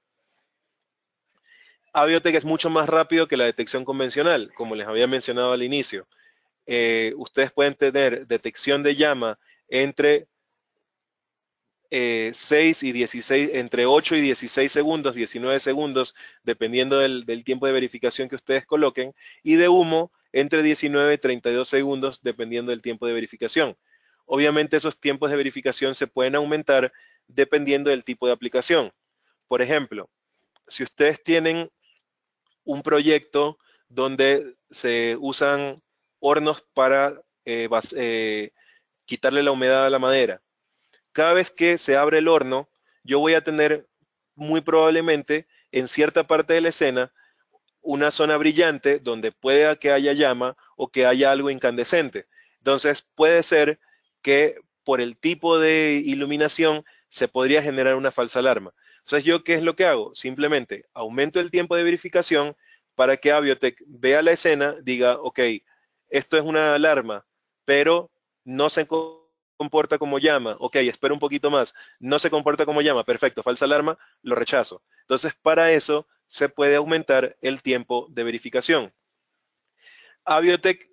Aviotec es mucho más rápido que la detección convencional, como les había mencionado al inicio. Ustedes pueden tener detección de llama entre 6 y 16, entre 8 y 16 segundos, 19 segundos, dependiendo del tiempo de verificación que ustedes coloquen, y de humo entre 19 y 32 segundos, dependiendo del tiempo de verificación. Obviamente esos tiempos de verificación se pueden aumentar dependiendo del tipo de aplicación. Por ejemplo, si ustedes tienen un proyecto donde se usan hornos para quitarle la humedad a la madera, cada vez que se abre el horno, yo voy a tener muy probablemente en cierta parte de la escena una zona brillante donde pueda que haya llama o que haya algo incandescente. Entonces puede ser que por el tipo de iluminación se podría generar una falsa alarma. Entonces yo, ¿qué es lo que hago? Simplemente aumento el tiempo de verificación para que Aviotec vea la escena, diga, ok, esto es una alarma, pero no se comporta como llama. Ok, espero un poquito más. No se comporta como llama. Perfecto, falsa alarma, lo rechazo. Entonces, para eso se puede aumentar el tiempo de verificación. Aviotec,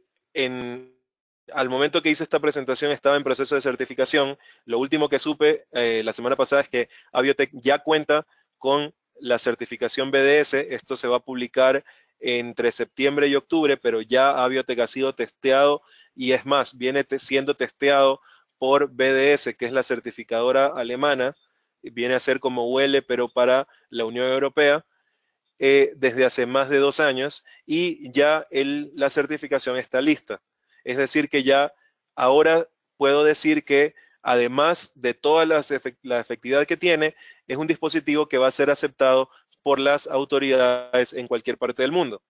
al momento que hice esta presentación, estaba en proceso de certificación. Lo último que supe la semana pasada es que Aviotec ya cuenta con la certificación BDS. Esto se va a publicar entre septiembre y octubre, pero ya Aviotec ha sido testeado y es más, viene siendo testeado por BDS, que es la certificadora alemana. Viene a ser como UL, pero para la Unión Europea desde hace más de 2 años y ya la certificación está lista. Es decir, que ya ahora puedo decir que además de toda la efectividad que tiene, es un dispositivo que va a ser aceptado por las autoridades en cualquier parte del mundo.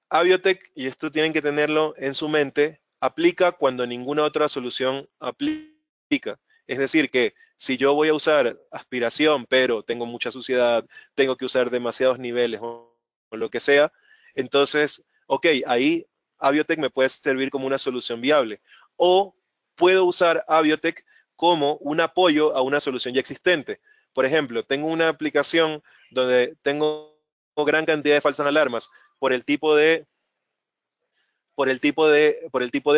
Aviotec, y esto tienen que tenerlo en su mente, aplica cuando ninguna otra solución aplica. Es decir, que si yo voy a usar aspiración, pero tengo mucha suciedad, tengo que usar demasiados niveles o lo que sea, entonces, ok, ahí Aviotec me puede servir como una solución viable. O puedo usar Aviotec como un apoyo a una solución ya existente. Por ejemplo, tengo una aplicación donde tengo gran cantidad de falsas alarmas por el tipo de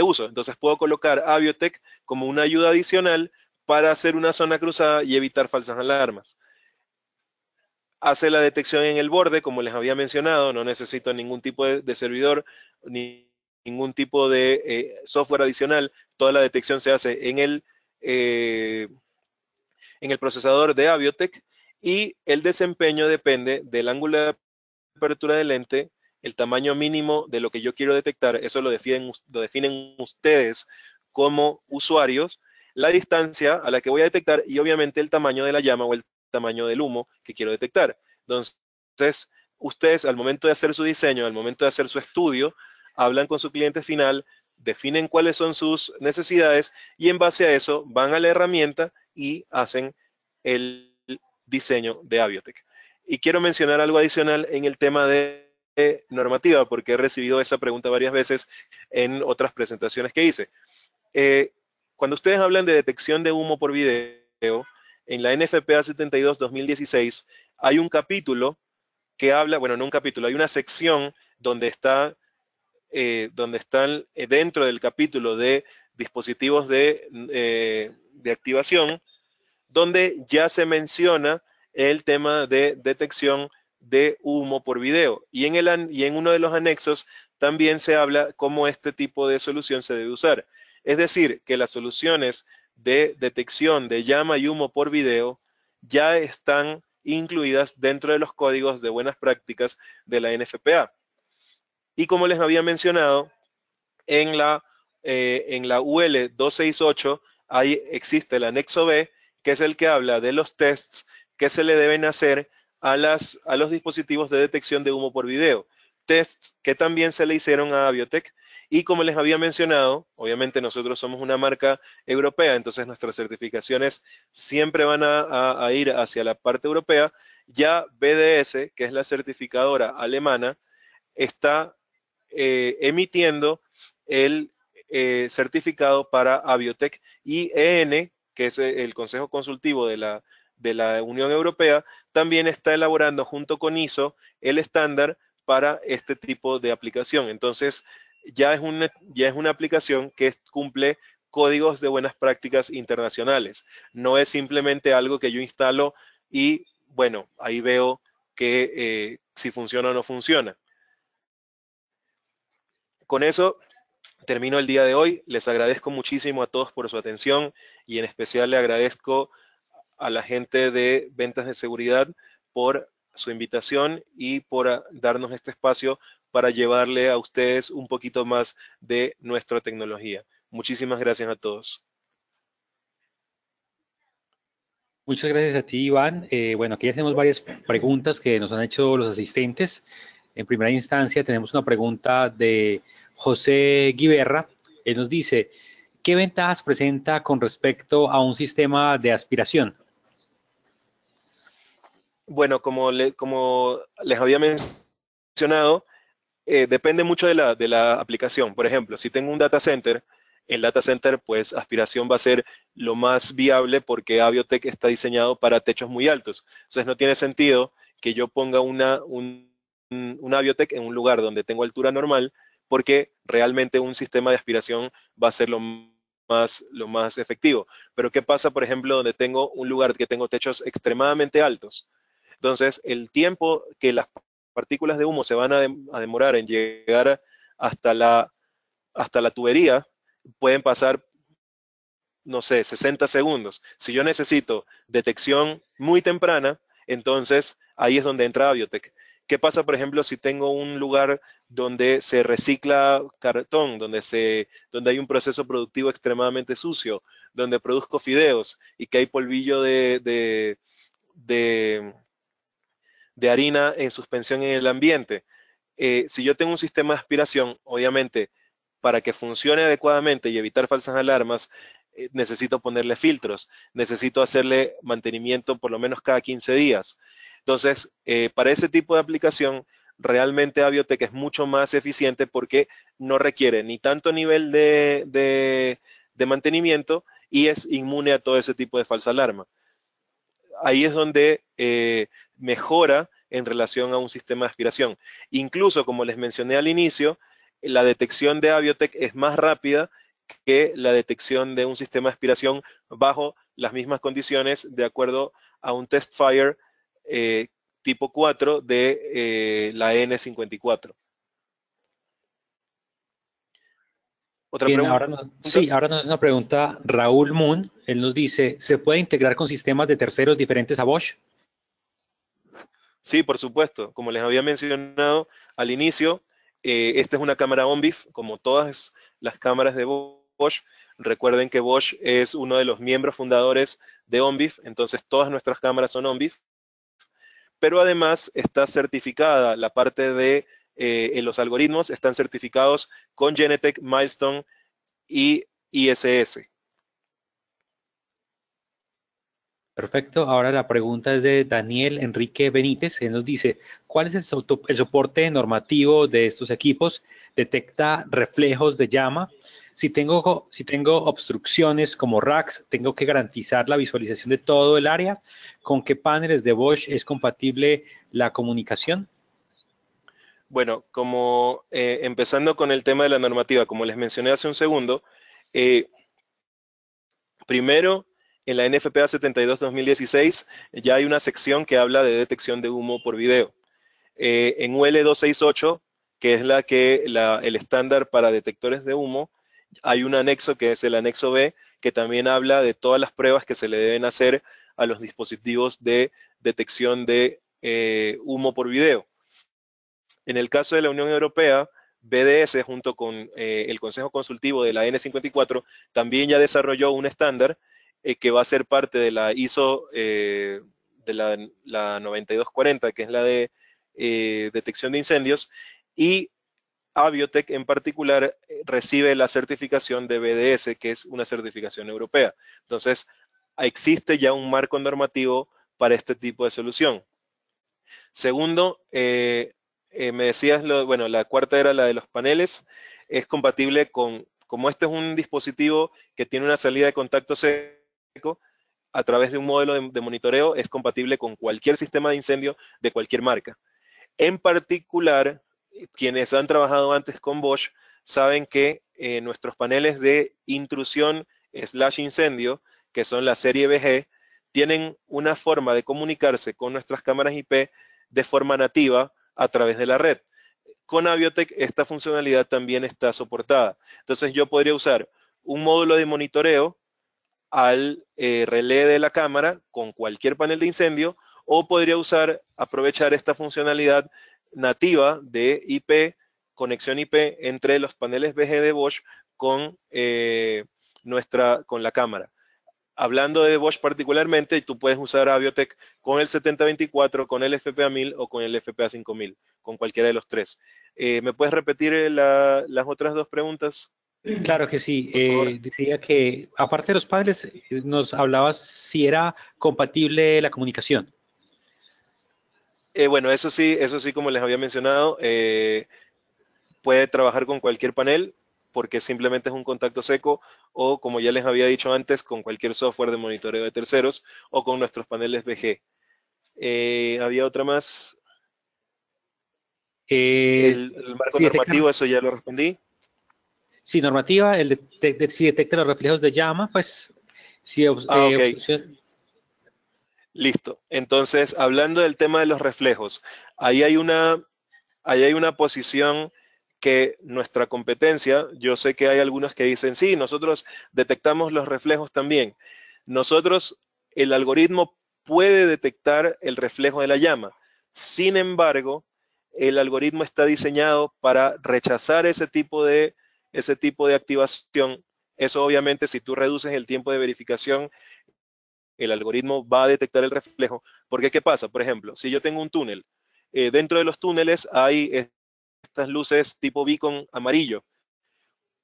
uso. Entonces puedo colocar Aviotec como una ayuda adicional para hacer una zona cruzada y evitar falsas alarmas. Hace la detección en el borde, como les había mencionado, no necesito ningún tipo de servidor ni ningún tipo de software adicional. Toda la detección se hace en el procesador de Aviotec y el desempeño depende del ángulo de apertura del lente, el tamaño mínimo de lo que yo quiero detectar, eso lo definen ustedes como usuarios, la distancia a la que voy a detectar y obviamente el tamaño de la llama o el tamaño del humo que quiero detectar. Entonces, ustedes al momento de hacer su diseño, al momento de hacer su estudio, hablan con su cliente final, definen cuáles son sus necesidades y en base a eso van a la herramienta y hacen el diseño de Aviotec. Y quiero mencionar algo adicional en el tema de normativa, porque he recibido esa pregunta varias veces en otras presentaciones que hice. Cuando ustedes hablan de detección de humo por video, en la NFPA 72-2016 hay un capítulo que habla, bueno, no un capítulo, hay una sección donde están dentro del capítulo de dispositivos de activación, donde ya se menciona el tema de detección de humo por video. Y en uno de los anexos también se habla cómo este tipo de solución se debe usar. Es decir, que las soluciones de detección de llama y humo por video ya están incluidas dentro de los códigos de buenas prácticas de la NFPA. Y como les había mencionado, en la UL 268 existe el anexo B, que es el que habla de los tests que se le deben hacer a los dispositivos de detección de humo por video. Tests que también se le hicieron a Aviotec. Y como les había mencionado, obviamente nosotros somos una marca europea, entonces nuestras certificaciones siempre van a ir hacia la parte europea. Ya BDS, que es la certificadora alemana, está emitiendo el certificado para Aviotec, y EN, que es el Consejo Consultivo de la Unión Europea, también está elaborando junto con ISO el estándar para este tipo de aplicación. Entonces, ya es una aplicación que cumple códigos de buenas prácticas internacionales. No es simplemente algo que yo instalo y, bueno, ahí veo que si funciona o no funciona. Con eso termino el día de hoy. Les agradezco muchísimo a todos por su atención y en especial le agradezco a la gente de ventas de seguridad por su invitación y por darnos este espacio para llevarle a ustedes un poquito más de nuestra tecnología. Muchísimas gracias a todos. Muchas gracias a ti, Iván. Bueno, aquí ya tenemos varias preguntas que nos han hecho los asistentes. En primera instancia, tenemos una pregunta de José Guiberra. Él nos dice, ¿qué ventajas presenta con respecto a un sistema de aspiración? Bueno, como les había mencionado, depende mucho de la aplicación. Por ejemplo, si tengo un data center, el data center, pues aspiración va a ser lo más viable porque Aviotec está diseñado para techos muy altos. Entonces no tiene sentido que yo ponga una Aviotec en un lugar donde tengo altura normal, porque realmente un sistema de aspiración va a ser lo más efectivo. Pero ¿qué pasa, por ejemplo, donde tengo un lugar que tengo techos extremadamente altos? Entonces, el tiempo que las partículas de humo se van a demorar en llegar hasta la tubería pueden pasar, no sé, 60 segundos. Si yo necesito detección muy temprana, entonces ahí es donde entra Aviotec. ¿Qué pasa, por ejemplo, si tengo un lugar donde se recicla cartón, donde hay un proceso productivo extremadamente sucio, donde produzco fideos y que hay polvillo de de harina en suspensión en el ambiente? Si yo tengo un sistema de aspiración, obviamente, para que funcione adecuadamente y evitar falsas alarmas, necesito ponerle filtros, necesito hacerle mantenimiento por lo menos cada 15 días. Entonces, para ese tipo de aplicación, realmente Aviotec es mucho más eficiente porque no requiere ni tanto nivel de mantenimiento y es inmune a todo ese tipo de falsa alarma. Ahí es donde mejora en relación a un sistema de aspiración. Incluso, como les mencioné al inicio, la detección de Aviotec es más rápida que la detección de un sistema de aspiración bajo las mismas condiciones, de acuerdo a un test fire tipo 4 de la N54. ¿Otra Bien, pregunta? ahora nos hace una pregunta Raúl Moon. Él nos dice, ¿se puede integrar con sistemas de terceros diferentes a Bosch? Sí, por supuesto. Como les había mencionado al inicio, esta es una cámara ONBIF, como todas las cámaras de Bosch. Recuerden que Bosch es uno de los miembros fundadores de ONBIF, entonces todas nuestras cámaras son ONBIF, pero además está certificada la parte de los algoritmos, están certificados con Genetec, Milestone y ISS. Perfecto. Ahora la pregunta es de Daniel Enrique Benítez. Él nos dice, ¿cuál es el soporte normativo de estos equipos? ¿Detecta reflejos de llama? Si tengo obstrucciones como racks, ¿tengo que garantizar la visualización de todo el área? ¿Con qué paneles de Bosch es compatible la comunicación? Bueno, como empezando con el tema de la normativa, como les mencioné hace un segundo, eh, primero, en la NFPA 72-2016 ya hay una sección que habla de detección de humo por video. En UL 268, que es el estándar para detectores de humo, hay un anexo que es el anexo B, que también habla de todas las pruebas que se le deben hacer a los dispositivos de detección de humo por video. En el caso de la Unión Europea, BDS, junto con el Consejo Consultivo de la N54, también ya desarrolló un estándar que va a ser parte de la ISO de la 9240, que es la de detección de incendios, y Aviotec en particular recibe la certificación de BDS, que es una certificación europea. Entonces, existe ya un marco normativo para este tipo de solución. Segundo, me decías, bueno, la cuarta era la de los paneles, es compatible como este es un dispositivo que tiene una salida de contacto seco, a través de un modelo de monitoreo, es compatible con cualquier sistema de incendio de cualquier marca. En particular, quienes han trabajado antes con Bosch saben que nuestros paneles de intrusión / incendio, que son la serie BG, tienen una forma de comunicarse con nuestras cámaras IP de forma nativa a través de la red. Con Aviotec esta funcionalidad también está soportada. Entonces yo podría usar un módulo de monitoreo al relé de la cámara con cualquier panel de incendio, o podría aprovechar esta funcionalidad nativa de IP, conexión IP entre los paneles BG de Bosch con, con la cámara. Hablando de Bosch particularmente, tú puedes usar Aviotec con el 7024, con el FPA1000 o con el FPA5000, con cualquiera de los tres. ¿Me puedes repetir las otras dos preguntas, Claro que sí. por favor? Decía que, aparte de los padres, nos hablabas si era compatible la comunicación. Bueno, eso sí, como les había mencionado, puede trabajar con cualquier panel porque simplemente es un contacto seco, o como ya les había dicho antes, con cualquier software de monitoreo de terceros o con nuestros paneles BG. Había otra más. El marco Si detecta, normativo, eso ya lo respondí. si normativa, si detecta los reflejos de llama, pues si Ok, obstrucción. listo. Entonces, hablando del tema de los reflejos, ahí hay una, ahí hay una posición que nuestra competencia, yo sé que hay algunos que dicen, sí, nosotros detectamos los reflejos también. Nosotros, el algoritmo puede detectar el reflejo de la llama. Sin embargo, el algoritmo está diseñado para rechazar ese tipo de activación. Eso obviamente, si tú reduces el tiempo de verificación, el algoritmo va a detectar el reflejo. Porque, ¿qué pasa? Por ejemplo, si yo tengo un túnel, dentro de los túneles hay estas luces tipo beacon amarillo,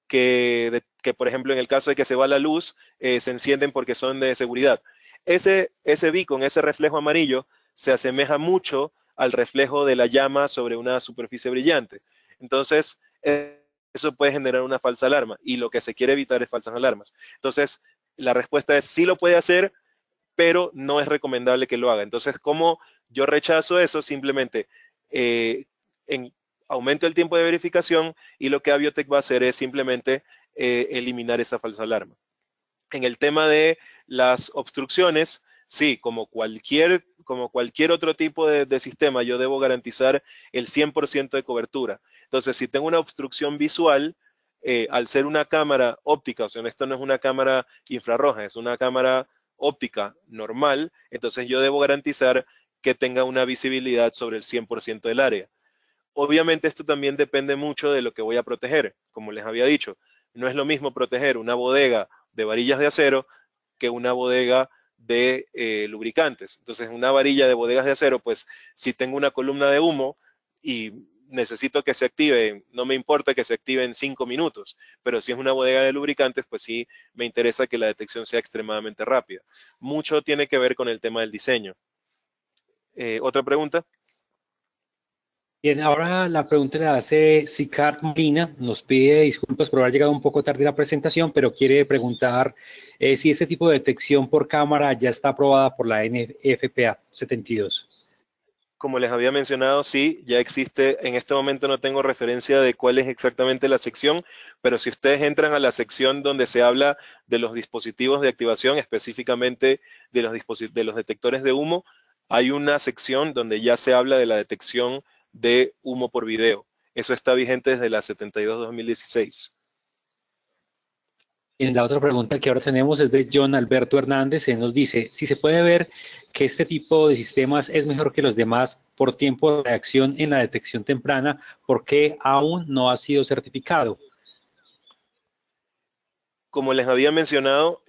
que por ejemplo en el caso de que se va la luz, se encienden porque son de seguridad. Ese beacon, ese reflejo amarillo, se asemeja mucho al reflejo de la llama sobre una superficie brillante. Entonces, eso puede generar una falsa alarma, y lo que se quiere evitar es falsas alarmas. Entonces, la respuesta es sí lo puede hacer, pero no es recomendable que lo haga. Entonces, ¿cómo yo rechazo eso? Simplemente en, aumento el tiempo de verificación, y lo que Aviotec va a hacer es simplemente eliminar esa falsa alarma. En el tema de las obstrucciones, sí, como cualquier otro tipo de sistema, yo debo garantizar el 100% de cobertura. Entonces, si tengo una obstrucción visual, al ser una cámara óptica, o sea, esto no es una cámara infrarroja, es una cámara óptica normal, entonces yo debo garantizar que tenga una visibilidad sobre el 100% del área. Obviamente esto también depende mucho de lo que voy a proteger. Como les había dicho, no es lo mismo proteger una bodega de varillas de acero que una bodega de lubricantes. Entonces, una varilla de bodegas de acero, pues si tengo una columna de humo y necesito que se active, no me importa que se active en 5 minutos, pero si es una bodega de lubricantes, pues sí me interesa que la detección sea extremadamente rápida. Mucho tiene que ver con el tema del diseño. ¿Otra pregunta? Bien, ahora la pregunta la hace Sicard Molina, nos pide disculpas por haber llegado un poco tarde a la presentación, pero quiere preguntar si este tipo de detección por cámara ya está aprobada por la NFPA 72. Como les había mencionado, sí, ya existe. En este momento no tengo referencia de cuál es exactamente la sección, pero si ustedes entran a la sección donde se habla de los dispositivos de activación, específicamente de los detectores de humo, hay una sección donde ya se habla de la detección de humo por video. Eso está vigente desde la 72-2016. En la otra pregunta que ahora tenemos es de John Alberto Hernández. Él nos dice, si se puede ver que este tipo de sistemas es mejor que los demás por tiempo de reacción en la detección temprana, ¿por qué aún no ha sido certificado? Como les había mencionado,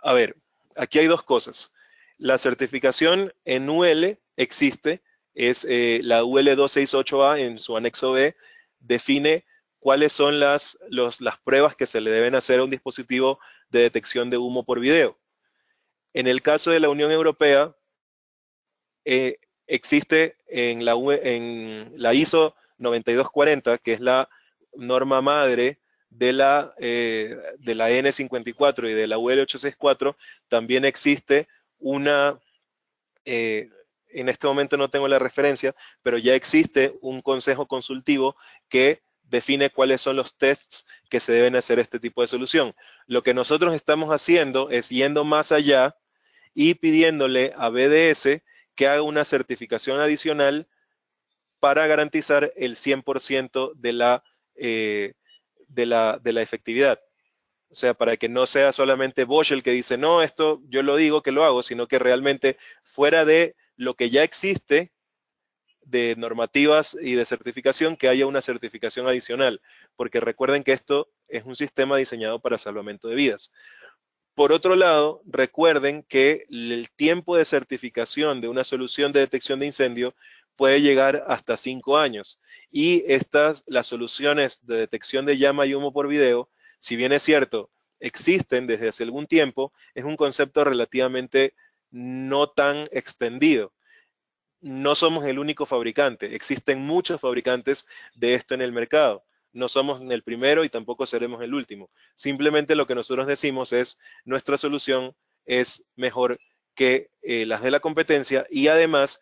a ver, aquí hay dos cosas. La certificación en UL existe, es la UL 268A en su anexo B, define cuáles son las pruebas que se le deben hacer a un dispositivo de detección de humo por video. En el caso de la Unión Europea, existe en la ISO 9240, que es la norma madre de la N54 y de la UL 864, también existe una, eh, en este momento no tengo la referencia, pero ya existe un consejo consultivo que define cuáles son los tests que se deben hacer a este tipo de solución. Lo que nosotros estamos haciendo es yendo más allá y pidiéndole a BDS que haga una certificación adicional para garantizar el 100% de la efectividad. O sea, para que no sea solamente Bosch el que dice, no, esto yo lo digo que lo hago, sino que realmente fuera de lo que ya existe de normativas y de certificación, que haya una certificación adicional, porque recuerden que esto es un sistema diseñado para salvamento de vidas. Por otro lado, recuerden que el tiempo de certificación de una solución de detección de incendio puede llegar hasta 5 años. Y las soluciones de detección de llama y humo por video, si bien es cierto, existen desde hace algún tiempo, es un concepto relativamente no tan extendido. No somos el único fabricante, existen muchos fabricantes de esto en el mercado. No somos el primero y tampoco seremos el último. Simplemente lo que nosotros decimos es, nuestra solución es mejor que las de la competencia y además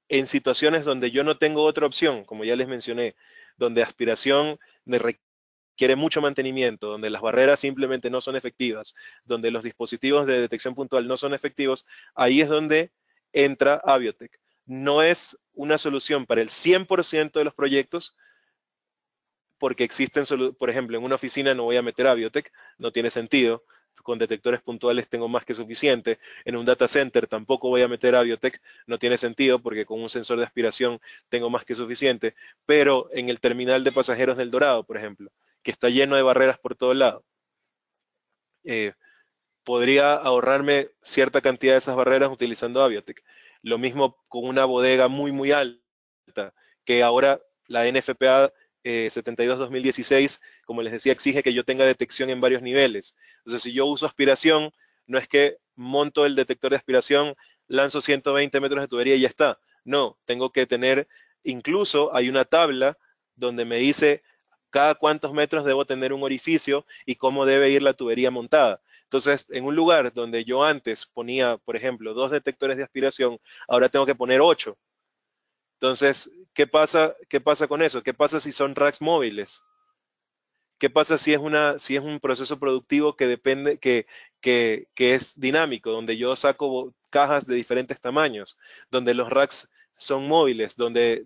en situaciones donde yo no tengo otra opción, como ya les mencioné, donde aspiración requiere mucho mantenimiento, donde las barreras simplemente no son efectivas, donde los dispositivos de detección puntual no son efectivos, ahí es donde entra Aviotec. No es una solución para el 100% de los proyectos, porque existen, por ejemplo, en una oficina no voy a meter Aviotec, no tiene sentido. Con detectores puntuales tengo más que suficiente. En un data center tampoco voy a meter Aviotec, no tiene sentido porque con un sensor de aspiración tengo más que suficiente. Pero en el terminal de pasajeros del Dorado, por ejemplo, que está lleno de barreras por todo lado, eh, podría ahorrarme cierta cantidad de esas barreras utilizando Aviotec. Lo mismo con una bodega muy, muy alta, que ahora la NFPA 72-2016, como les decía, exige que yo tenga detección en varios niveles. Entonces, si yo uso aspiración, no es que monto el detector de aspiración, lanzo 120 metros de tubería y ya está. No, tengo que tener, incluso hay una tabla donde me dice cada cuántos metros debo tener un orificio y cómo debe ir la tubería montada. Entonces, en un lugar donde yo antes ponía, por ejemplo, 2 detectores de aspiración, ahora tengo que poner 8. Entonces, ¿qué pasa con eso? ¿Qué pasa si son racks móviles? ¿Qué pasa si es un proceso productivo que depende, que es dinámico, donde yo saco cajas de diferentes tamaños, donde los racks son móviles, donde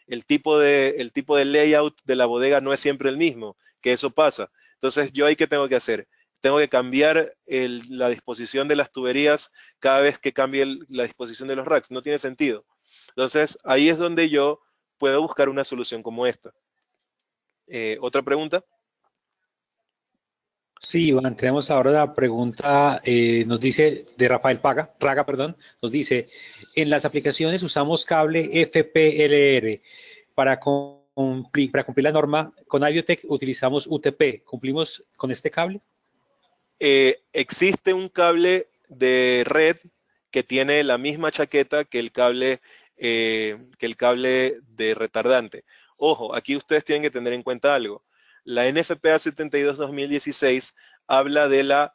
el tipo de layout de la bodega no es siempre el mismo, que eso pasa. Entonces, ¿yo ahí qué tengo que hacer? Tengo que cambiar la disposición de las tuberías cada vez que cambie la disposición de los racks. No tiene sentido. Entonces, ahí es donde yo puedo buscar una solución como esta. ¿Otra pregunta? Sí, Iván, tenemos ahora la pregunta, nos dice, de Rafael Raga, perdón, nos dice, en las aplicaciones usamos cable FPLR para cumplir la norma, con Aviotec utilizamos UTP, ¿cumplimos con este cable? Existe un cable de red que tiene la misma chaqueta que el cable de retardante. Ojo, aquí ustedes tienen que tener en cuenta algo. La NFPA 72-2016 habla de la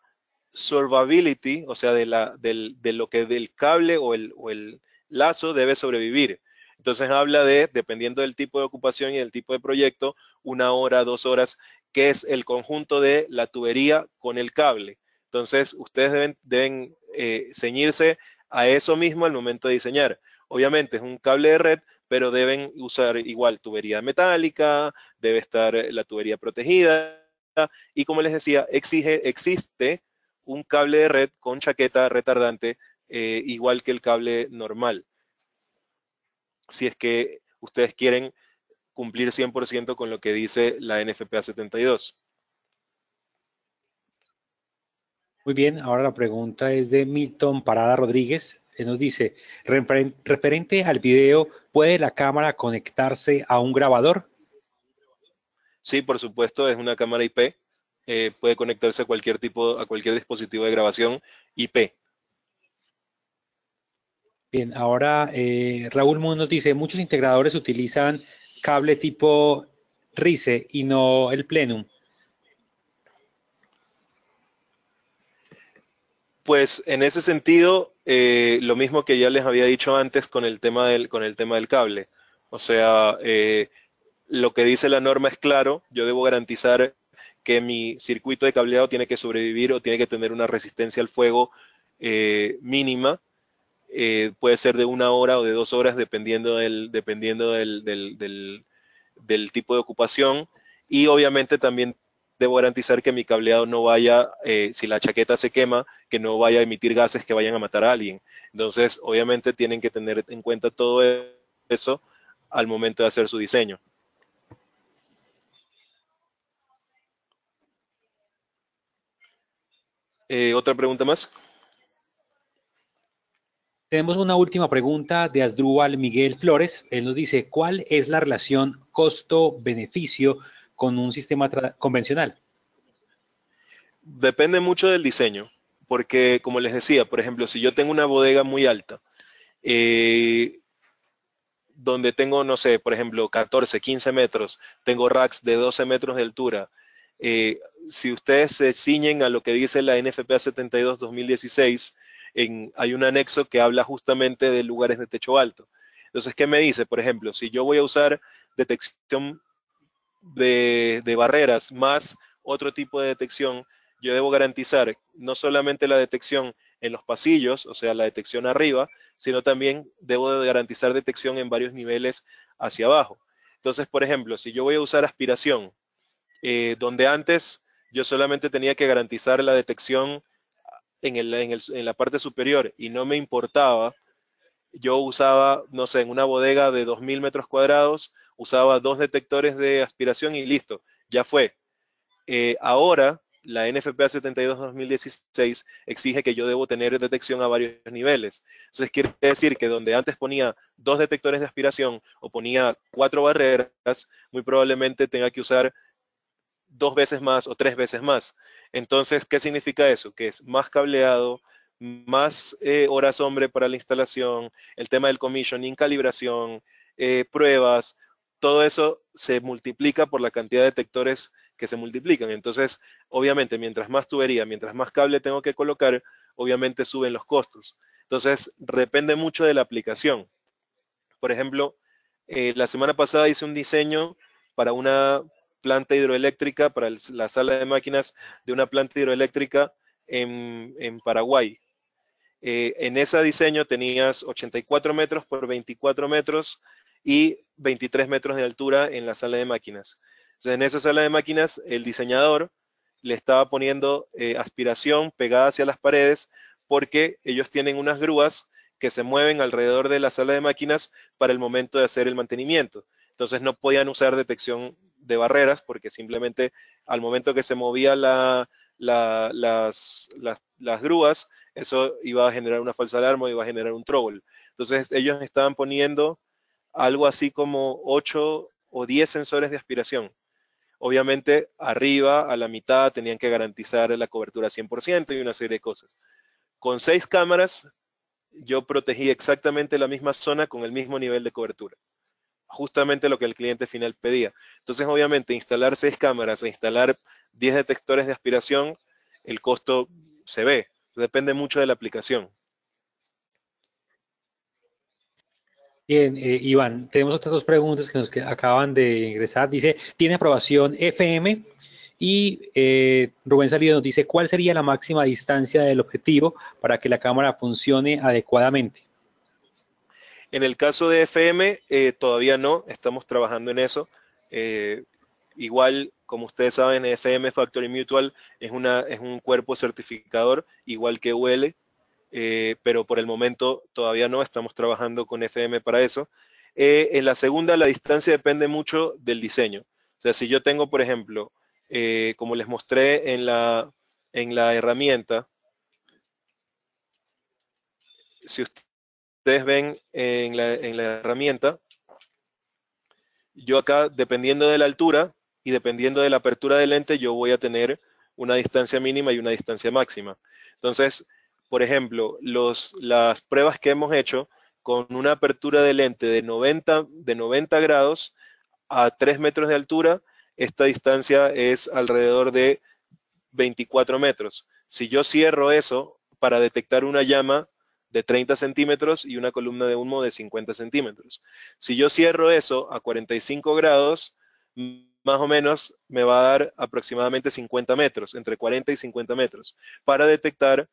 survivability, o sea, de lo que del cable o el lazo debe sobrevivir. Entonces habla de, dependiendo del tipo de ocupación y del tipo de proyecto, 1 hora, 2 horas, que es el conjunto de la tubería con el cable. Entonces, ustedes deben ceñirse a eso mismo al momento de diseñar. Obviamente es un cable de red, pero deben usar igual tubería metálica, debe estar la tubería protegida, y como les decía, existe un cable de red con chaqueta retardante igual que el cable normal. Si es que ustedes quieren cumplir 100% con lo que dice la NFPA 72. Muy bien, ahora la pregunta es de Milton Parada Rodríguez. Él nos dice, referente al video, ¿puede la cámara conectarse a un grabador? Sí, por supuesto, es una cámara IP. Puede conectarse a cualquier dispositivo de grabación IP. Bien, ahora Raúl Mundo nos dice, muchos integradores utilizan cable tipo RICE y no el Plenum. Pues en ese sentido, lo mismo que ya les había dicho antes con el tema del cable. O sea, lo que dice la norma es claro, yo debo garantizar que mi circuito de cableado tiene que sobrevivir o tiene que tener una resistencia al fuego mínima. Puede ser de 1 hora o de 2 horas, dependiendo del tipo de ocupación. Y obviamente también debo garantizar que mi cableado no vaya, si la chaqueta se quema, que no vaya a emitir gases que vayan a matar a alguien. Entonces, obviamente tienen que tener en cuenta todo eso al momento de hacer su diseño. ¿Otra pregunta más? Tenemos una última pregunta de Asdrúbal Miguel Flores. Él nos dice, ¿cuál es la relación costo-beneficio con un sistema convencional? Depende mucho del diseño, porque como les decía, por ejemplo, si yo tengo una bodega muy alta, eh, donde tengo, no sé, por ejemplo, 14, 15 metros, tengo racks de 12 metros de altura. Eh, si ustedes se ciñen a lo que dice la NFPA 72-2016, hay un anexo que habla justamente de lugares de techo alto. Entonces, ¿qué me dice? Por ejemplo, si yo voy a usar detección de barreras más otro tipo de detección, yo debo garantizar no solamente la detección en los pasillos, o sea, la detección arriba, sino también debo de garantizar detección en varios niveles hacia abajo. Entonces, por ejemplo, si yo voy a usar aspiración, donde antes yo solamente tenía que garantizar la detección en la parte superior y no me importaba, yo usaba, no sé, en una bodega de 2000 metros cuadrados, usaba 2 detectores de aspiración y listo, ya fue. Ahora, la NFPA 72-2016 exige que yo debo tener detección a varios niveles. Entonces, quiere decir que donde antes ponía 2 detectores de aspiración o ponía 4 barreras, muy probablemente tenga que usar 2 veces más o 3 veces más. Entonces, ¿qué significa eso? Que es más cableado, más horas hombre para la instalación, el tema del commissioning, calibración, pruebas, todo eso se multiplica por la cantidad de detectores que se multiplican. Entonces, obviamente, mientras más tubería, mientras más cable tengo que colocar, obviamente suben los costos. Entonces, depende mucho de la aplicación. Por ejemplo, la semana pasada hice un diseño para una planta hidroeléctrica, para la sala de máquinas de una planta hidroeléctrica en Paraguay. En ese diseño tenías 84 metros por 24 metros y 23 metros de altura en la sala de máquinas. Entonces, en esa sala de máquinas, el diseñador le estaba poniendo aspiración pegada hacia las paredes porque ellos tienen unas grúas que se mueven alrededor de la sala de máquinas para el momento de hacer el mantenimiento. Entonces no podían usar detección de barreras porque simplemente al momento que se movía las grúas, eso iba a generar una falsa alarma, iba a generar un trouble. Entonces ellos estaban poniendo algo así como 8 o 10 sensores de aspiración. Obviamente arriba, a la mitad, tenían que garantizar la cobertura 100% y una serie de cosas. Con 6 cámaras, yo protegí exactamente la misma zona con el mismo nivel de cobertura. Justamente lo que el cliente final pedía. Entonces, obviamente, instalar 6 cámaras e instalar 10 detectores de aspiración, el costo se ve. Depende mucho de la aplicación. Bien, Iván, tenemos otras dos preguntas que nos acaban de ingresar. Dice, ¿tiene aprobación FM? Y Rubén Salido nos dice, ¿cuál sería la máxima distancia del objetivo para que la cámara funcione adecuadamente? En el caso de FM, todavía no, estamos trabajando en eso. Eh, Igual, como ustedes saben, FM Factory Mutual es un cuerpo certificador, igual que UL, pero por el momento todavía no, estamos trabajando con FM para eso. En la segunda, la distancia depende mucho del diseño. O sea, si yo tengo, por ejemplo, como les mostré en la herramienta, si ustedes ven en la herramienta, yo acá, dependiendo de la altura y dependiendo de la apertura del lente, yo voy a tener una distancia mínima y una distancia máxima. Entonces, por ejemplo, las pruebas que hemos hecho con una apertura de lente de 90 grados a 3 metros de altura, esta distancia es alrededor de 24 metros. Si yo cierro eso para detectar una llama de 30 centímetros y una columna de humo de 50 centímetros. Si yo cierro eso a 45 grados, más o menos me va a dar aproximadamente 50 metros, entre 40 y 50 metros, para detectar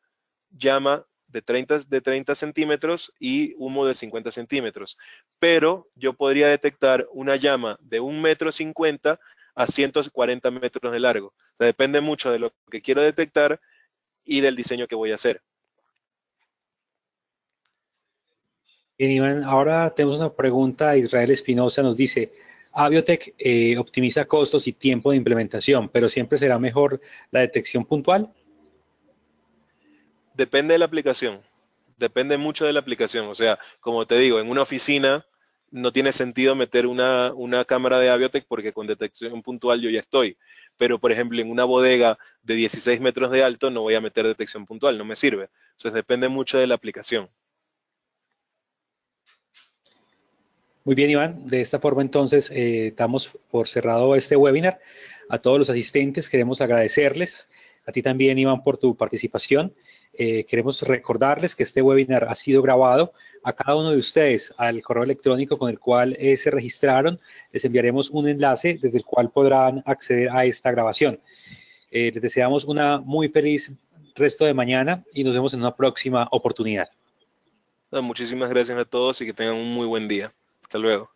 llama de 30 centímetros y humo de 50 centímetros. Pero yo podría detectar una llama de 1,50 m a 140 metros de largo. O sea, depende mucho de lo que quiero detectar y del diseño que voy a hacer. Bien, Iván, ahora tenemos una pregunta. Israel Espinosa nos dice, Aviotec optimiza costos y tiempo de implementación, pero siempre será mejor la detección puntual. Depende de la aplicación, depende mucho de la aplicación. O sea, como te digo, en una oficina no tiene sentido meter una cámara de Aviotec porque con detección puntual yo ya estoy. Pero, por ejemplo, en una bodega de 16 metros de alto no voy a meter detección puntual, no me sirve. Entonces depende mucho de la aplicación. Muy bien, Iván. De esta forma, entonces, damos por cerrado este webinar. A todos los asistentes queremos agradecerles. A ti también, Iván, por tu participación. Queremos recordarles que este webinar ha sido grabado a cada uno de ustedes al correo electrónico con el cual se registraron. Les enviaremos un enlace desde el cual podrán acceder a esta grabación. Les deseamos una muy feliz resto de mañana y nos vemos en una próxima oportunidad. Muchísimas gracias a todos y que tengan un muy buen día. Hasta luego.